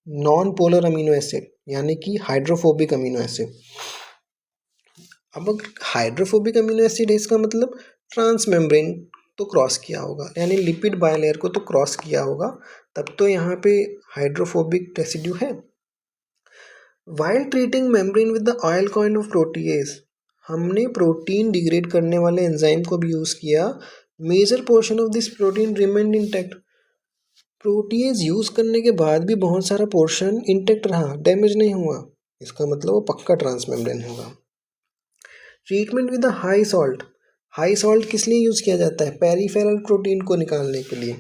Speaker 1: non polar amino acid, यानी कि हाइड्रोफोबिक अमीनो एसिड। अब हाइड्रोफोबिक अमीनो एसिड है, इसका मतलब ट्रांसमेम्ब्रेन तो क्रॉस किया होगा, यानी लिपिड बायलेयर को तो क्रॉस किया होगा, तब तो यहाँ पे हाइड्रोफोबिक रेसिड्यू है। While treating membrane with the oil kind of protease, हमने प्रोटीन डिग्रेड करने वाले एंजाइम को भी यूज़ किया। Major portion of this protein remained intact, protease use करने के बाद भी बहुत सारा पोर्शन इंटैक्ट रहा, डैमेज नहीं हुआ, इसका मतलब वो पक्का ट्रांसमेम्ब्रेन होगा। Treatment with high salt, high salt किस लिए यूज़ किया जाता है? पेरिफेरल प्रोटीन को निकालने के लिए।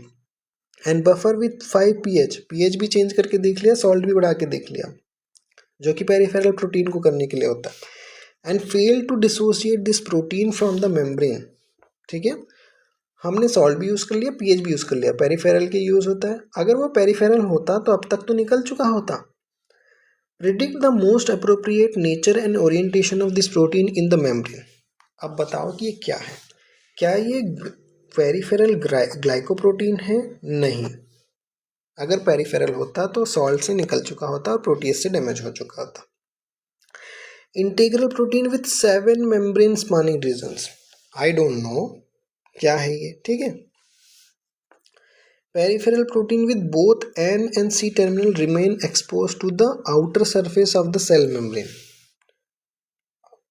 Speaker 1: एंड बफर विथ 5 पीएच भी चेंज करके देख लिया, सॉल्ट भी बढ़ा के देख लिया, जो कि पेरिफेरल प्रोटीन को करने के लिए होता है। And fail to dissociate this protein from the membrane, ठीक है, हमने सॉल्ट भी यूज़ कर लिया, पीएच भी यूज़ कर लिया, पेरिफेरल के यूज़ होता है। अगर वो पेरिफेरल होता तो अब तक तो निकल चुका होता। Predict the most appropriate nature and orientation of this protein in the membrane, अब बताओ कि ये क्या है? क्या ये पेरिफेरल ग्लाइकोप्रोटीन है? नहीं, अगर पेरिफेरल होता तो सॉल्ट से निकल चुका होता और प्रोटीज से डैमेज हो चुका होता। Integral protein with 7 membrane spanning regions, I don't know क्या है ये, ठीक है। Peripheral protein with both N and C terminal remain exposed to the outer surface of the cell membrane,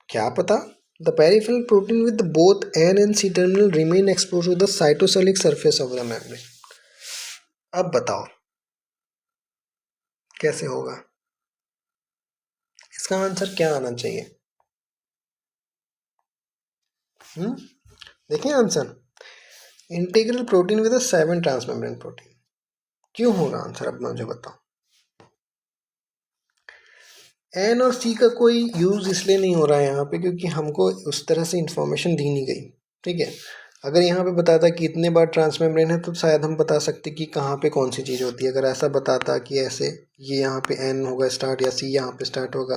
Speaker 1: क्या पता? The peripheral protein with both N and C terminal remain exposed to the cytosolic surface of the membrane. अब बताओ कैसे होगा? इसका answer क्या आना चाहिए? देखिए answer, integral protein with 7 transmembrane protein. क्यों होगा आंसर? अब मुझे बताओ। एन और सी का कोई यूज़ इसलिए नहीं हो रहा है यहाँ पे क्योंकि हमको उस तरह से इंफॉर्मेशन दी नहीं गई, ठीक है। अगर यहाँ पे बताता कि इतने बार ट्रांसमेम्ब्रेन है तो शायद हम बता सकते कि कहाँ पे कौन सी चीज़ होती है। अगर ऐसा बताता कि ऐसे ये यहाँ पे एन होगा स्टार्ट या सी यहाँ पे स्टार्ट होगा,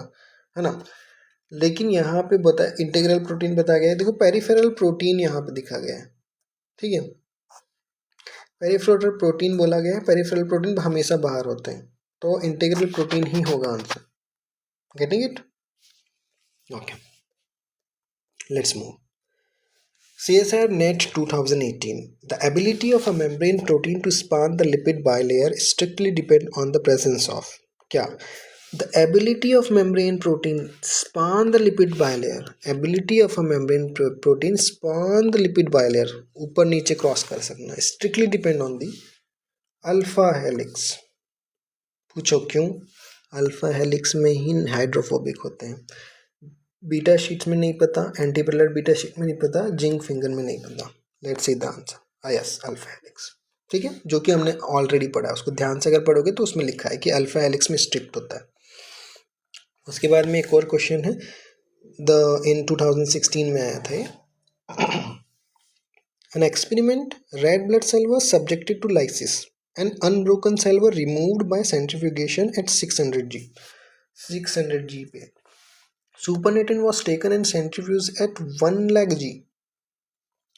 Speaker 1: है ना, लेकिन यहाँ पे बता इंटीग्रल प्रोटीन बताया गया है। देखो पेरिफेरल प्रोटीन यहाँ पे दिखा गया है, ठीक है, पेरिफेरल प्रोटीन बोला गया है, पेरिफेरल प्रोटीन हमेशा बाहर होते हैं, तो इंटीग्रल प्रोटीन ही होगा answer. Getting it? Okay, let's move. CSIR NET 2018. The ability of a membrane protein to span the lipid bilayer strictly depends on the presence of क्या? The ability of membrane protein span the lipid bilayer. Ability of a membrane protein span the lipid bilayer. ऊपर नीचे cross कर सकना. Strictly depend on the alpha helix. पूछो क्यों? Alpha helix में ही hydrophobic होते हैं। बीटा शीट्स में नहीं पता, एंटीपेलर बीटा शीट में नहीं पता, जिंक फिंगर में नहीं पता। Let's see the answer, yes alpha helix, ठीक है, जो कि हमने ऑलरेडी पढ़ा है, उसको ध्यान से अगर पढ़ोगे तो उसमें लिखा है कि अल्फा हेलिक्स में स्ट्रिक्ट होता है। उसके बाद में एक और क्वेश्चन है, इन 2016 में आया था ये। An experiment, red blood cell was subjected to lysis and unbroken cell were removed by centrifugation at 600 G. 600 G पे supernatant was taken and centrifuged at 1 lakh G.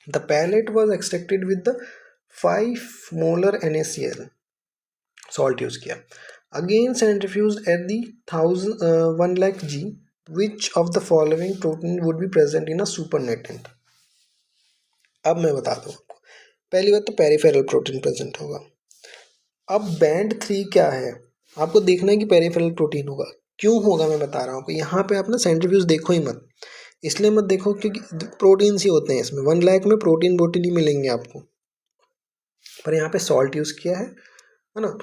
Speaker 1: The pellet was extracted with the 5 molar NaCl, salt use किया। Again centrifuged at the 1,00,000 G, which of the following protein would be present in a supernatant. अब मैं बताता हूँ आपको। पहली बात तो peripheral protein present होगा। अब बैंड 3 क्या है, आपको देखना है कि पेरिफेरल प्रोटीन होगा। क्यों होगा मैं बता रहा हूँ आपको। यहाँ पे आप ना सेंट्रीफ्यूज देखो ही मत, इसलिए मत देखो क्योंकि प्रोटीन्स ही होते हैं इसमें। 1,00,000 में प्रोटीन ही मिलेंगे आपको, पर यहाँ पे सॉल्ट यूज़ किया है ना।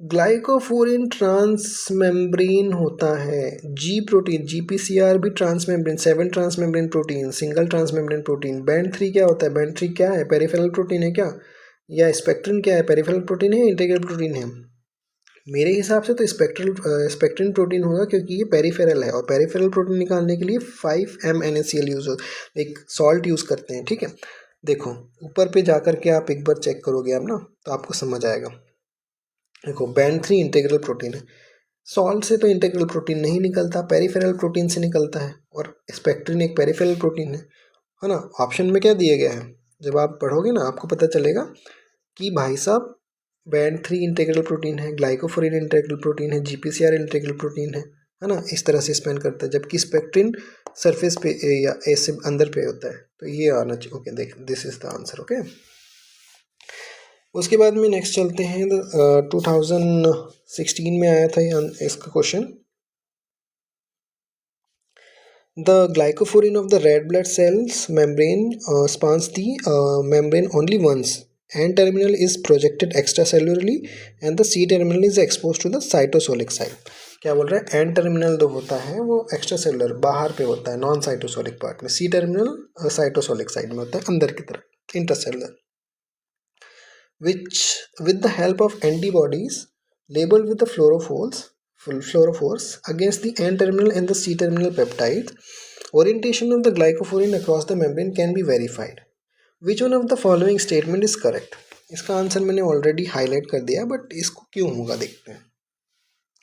Speaker 1: ग्लाइकोफोरिन ट्रांसमेम्ब्रेन होता है। जी प्रोटीन, GPCR भी transmembrane, 7 transmembrane protein, single transmembrane protein. Band 3 क्या होता है, बैंड 3 क्या है, पेरिफेरल प्रोटीन है क्या, या स्पेक्ट्रिन क्या है, पेरिफेरल प्रोटीन है, इंटीग्रल प्रोटीन है। मेरे हिसाब से तो स्पेक्ट्रिन प्रोटीन होगा, क्योंकि ये पेरिफेरल है और पेरिफेरल प्रोटीन निकालने के लिए 5-MnACl यूज हो, एक सॉल्ट यूज़ करते हैं। ठीक है, देखो ऊपर पे जाकर के आप एक बार चेक करोगे आप ना, तो आपको समझ आएगा। देखो बैंड 3 इंटीग्रल प्रोटीन है, सॉल्ट से तो इंटीग्रल प्रोटीन नहीं निकलता, पेरिफेरल प्रोटीन से निकलता है, और स्पेक्ट्रिन एक पेरिफेरल प्रोटीन है ना। ऑप्शन में क्या दिया गया है, जब आप पढ़ोगे ना आपको पता चलेगा कि भाई साहब बैंड 3 इंटीग्रल प्रोटीन है, ग्लाइकोफोरिन इंटीग्रल प्रोटीन है, GPCR इंटीग्रल प्रोटीन है ना। इस तरह से स्पेन करता है, जबकि स्पेक्ट्रिन सरफेस पे या ऐसे अंदर पे होता है। तो ये आना चाहिए। ओके, देख this is the answer. Okay, उसके बाद में नेक्स्ट चलते हैं। 2016 में आया था इसका question. The glycophorin of the red blood cells membrane spans the membrane only once. N-terminal is projected extracellularly and the C-terminal is exposed to the cytosolic side. क्या बोल रहा है, एन टर्मिनल जो होता है वो एक्स्ट्रा सेलुलर बाहर पे होता है, नॉन साइटोसोलिक पार्ट में। सी टर्मिनल साइटोसोलिक साइड में होता है, अंदर की तरफ, intercellular. which with the help of antibodies labeled with the fluorophores against the N-terminal and the C-terminal peptides, orientation of the glycophorin across the membrane can be verified. Which one of the following statement is correct? इसका answer मैंने already highlight कर दिया, but इसको क्यों होगा देखते हैं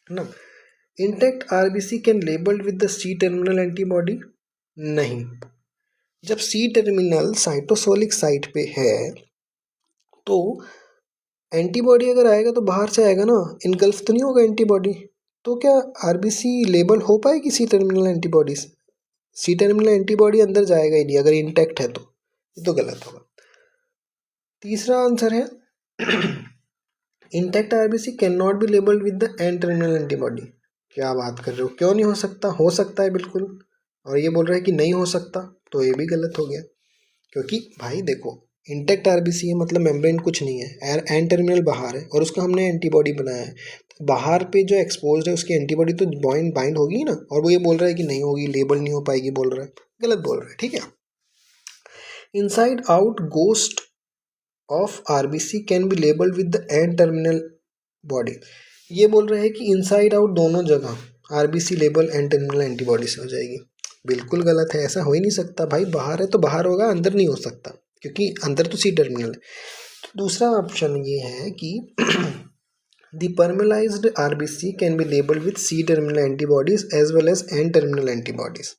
Speaker 1: ना। Intact RBC can labeled with the C terminal antibody, नहीं। जब सी टर्मिनल साइटोसोलिक साइट पे है तो एंटीबॉडी अगर आएगा तो बाहर से आएगा ना, इनगल्फ तो नहीं होगा एंटीबॉडी। तो क्या आरबीसी लेबल हो पाएगी सी टर्मिनल एंटीबॉडी से? सी टर्मिनल एंटीबॉडी अंदर जाएगा ही नहीं अगर इंटैक्ट है तो, ये तो गलत होगा। तीसरा आंसर है intact RBC can not be labelled with the N terminal antibody. क्या बात कर रहे हो, क्यों नहीं हो सकता? हो सकता है बिल्कुल, और ये बोल रहा है कि नहीं हो सकता, तो ये भी गलत हो गया। क्योंकि भाई देखो, इंटैक्ट आरबीसी है मतलब मेम्ब्रेन कुछ नहीं है, एन टर्मिनल बाहर है और उसका हमने एंटीबॉडी बनाया है, तो बाहर पे जो एक्सपोज है उसकी एंटीबॉडी तो बाइंड होगी ही ना। और वो ये बोल रहा है कि नहीं होगी, लेबल नहीं हो पाएगी बोल रहा है, गलत बोल रहा है। ठीक है, inside out ghost of RBC can be labelled with the N terminal body. ये बोल रहा है कि इनसाइड आउट दोनों जगह RBC label N terminal antibody से हो जाएगी। बिल्कुल गलत है, ऐसा हो ही नहीं सकता भाई। बाहर है तो बाहर होगा, अंदर नहीं हो सकता, क्योंकि अंदर तो सी टर्मिनल है। तो दूसरा ऑप्शन ये है कि the permeabilised RBC can be labelled with C terminal antibodies as well as N terminal antibodies.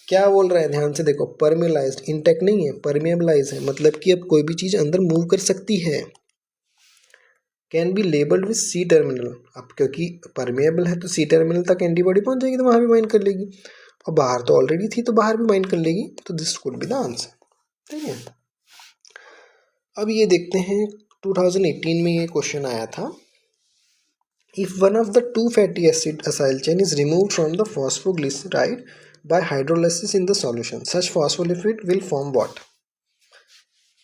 Speaker 1: क्या बोल रहा है, ध्यान से देखो, परमेलाइज्ड, इंटेक्ट नहीं है, परमेबलाइज है, मतलब कि अब कोई भी चीज़ अंदर मूव कर सकती है। Can be labelled with C terminal, अब क्योंकि परमेएबल है तो सी टर्मिनल तक एंटीबॉडी पहुंच जाएगी तो वहाँ भी बाइंड कर लेगी, और बाहर तो ऑलरेडी थी तो बाहर भी बाइंड कर लेगी। तो this could be the answer. ठीक है, अब ये देखते हैं 2018 में ये क्वेश्चन आया था। If one of the two fatty acid acyl chain is removed from the phosphoglyceride bye hydrolysis in the solution, such phospholipid will form what.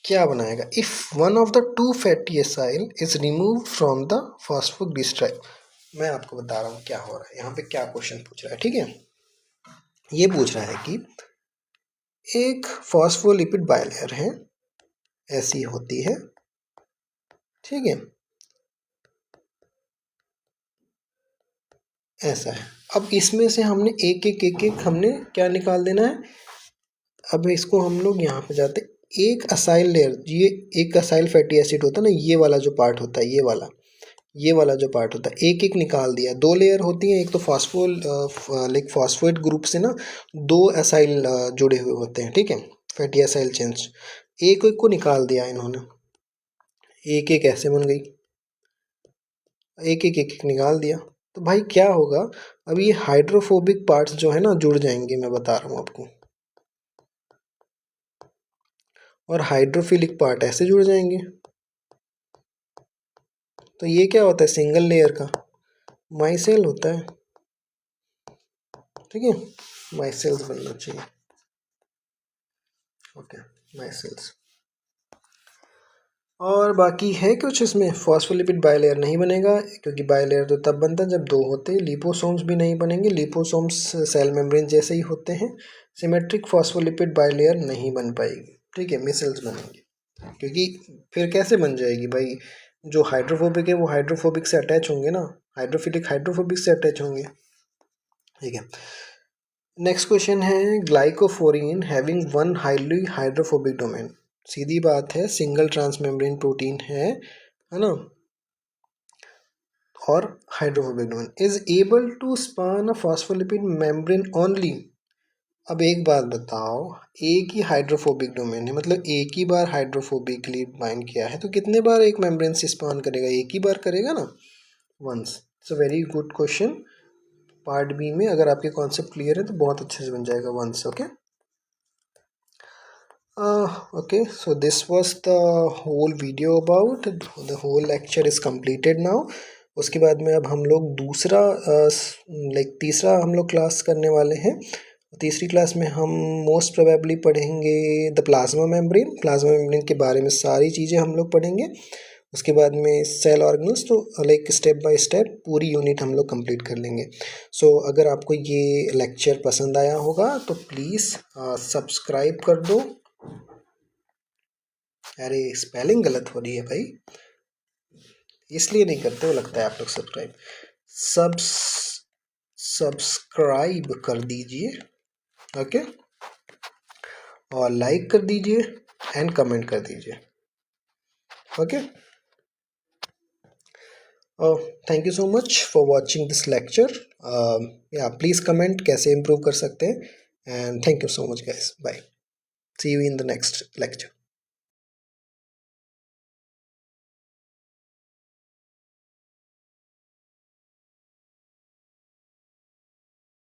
Speaker 1: क्या बनाएगा, if one of the two fatty acyl is remove from the phosphoglyceride. मैं आपको बता रहा हूँ क्या हो रहा है यहाँ पे, क्या क्वेश्चन पूछ रहा है। ठीक है, ये पूछ रहा है कि एक फॉस्फोलिपिड बाइलेयर है, ऐसी होती है, ठीक है, ऐसा है। अब इसमें से हमने एक हमने क्या निकाल देना है। अब इसको हम लोग यहाँ पे जाते, एक असाइल लेयर, ये एक असाइल फैटी एसिड होता है ना, ये वाला जो पार्ट होता है, ये वाला जो पार्ट होता है, एक एक निकाल दिया। दो लेयर होती हैं, एक तो लाइक फॉस्फेट ग्रुप से ना दो असाइल जुड़े हुए होते हैं, ठीक है, फैटी असाइल चेन्स। एक एक को निकाल दिया इन्होंने, एक एक ऐसे बन गई। एक एक एक एक निकाल दिया। तो भाई क्या होगा, अब ये हाइड्रोफोबिक पार्ट्स जो है ना जुड़ जाएंगे, मैं बता रहा हूँ आपको, और हाइड्रोफिलिक पार्ट ऐसे जुड़ जाएंगे। तो ये क्या होता है, सिंगल लेयर का माइसेल होता है। ठीक है, माइसेल्स बनना चाहिए। ओके, माइसेल्स। और बाकी है कुछ इसमें, फॉस्फोलिपिड बाइलेयर नहीं बनेगा, क्योंकि बाइलेयर तो तब बनता है जब दो होते हैं। लिपोसोम्स भी नहीं बनेंगे, लिपोसोम्स सेल मेम्ब्रेन जैसे ही होते हैं। सिमेट्रिक फॉस्फोलिपिड बाइलेयर नहीं बन पाएगी। ठीक है, मिसल्स बनेंगे। क्योंकि फिर कैसे बन जाएगी भाई, जो हाइड्रोफोबिक है वो हाइड्रोफोबिक से अटैच होंगे ना, हाइड्रोफिलिक हाइड्रोफोबिक से अटैच होंगे। ठीक है, नेक्स्ट क्वेश्चन है, glycophorin having one highly hydrophobic domain. सीधी बात है, सिंगल ट्रांसमेम्ब्रेन प्रोटीन है ना, और hydrophobic domain is able to span a phospholipid membrane only. अब एक बात बताओ, एक ही हाइड्रोफोबिक डोमेन है, मतलब एक ही बार हाइड्रोफोबिकली बाइंड किया है, तो कितने बार एक मेम्ब्रेन से स्पान करेगा, एक ही बार करेगा ना, once. It's a very good question. Part B में अगर आपके कॉन्सेप्ट क्लियर है तो बहुत अच्छे से बन जाएगा, once. Okay okay, so this was the whole video about, the whole lecture is completed now. उसके बाद में अब हम लोग दूसरा तीसरा हम लोग क्लास करने वाले हैं। तीसरी क्लास में हम मोस्ट प्रोबेबली पढ़ेंगे the plasma membrane. Plasma membrane के बारे में सारी चीज़ें हम लोग पढ़ेंगे। उसके बाद में सेल ऑर्गेनल्स, तो लाइक स्टेप बाय स्टेप पूरी यूनिट हम लोग कंप्लीट कर लेंगे। सो अगर आपको ये लेक्चर पसंद आया होगा तो प्लीज़ सब्सक्राइब कर दो। अरे स्पेलिंग गलत हो रही है भाई, इसलिए नहीं करते हो लगता है आप लोग सब्सक्राइब। सब्सक्राइब कर दीजिए, ओके, और लाइक कर दीजिए एंड कमेंट कर दीजिए, okay. Thank you so much for watching this lecture. या प्लीज़ कमेंट कैसे इम्प्रूव कर सकते हैं, and thank you so much guys, bye, see you in the next lecture.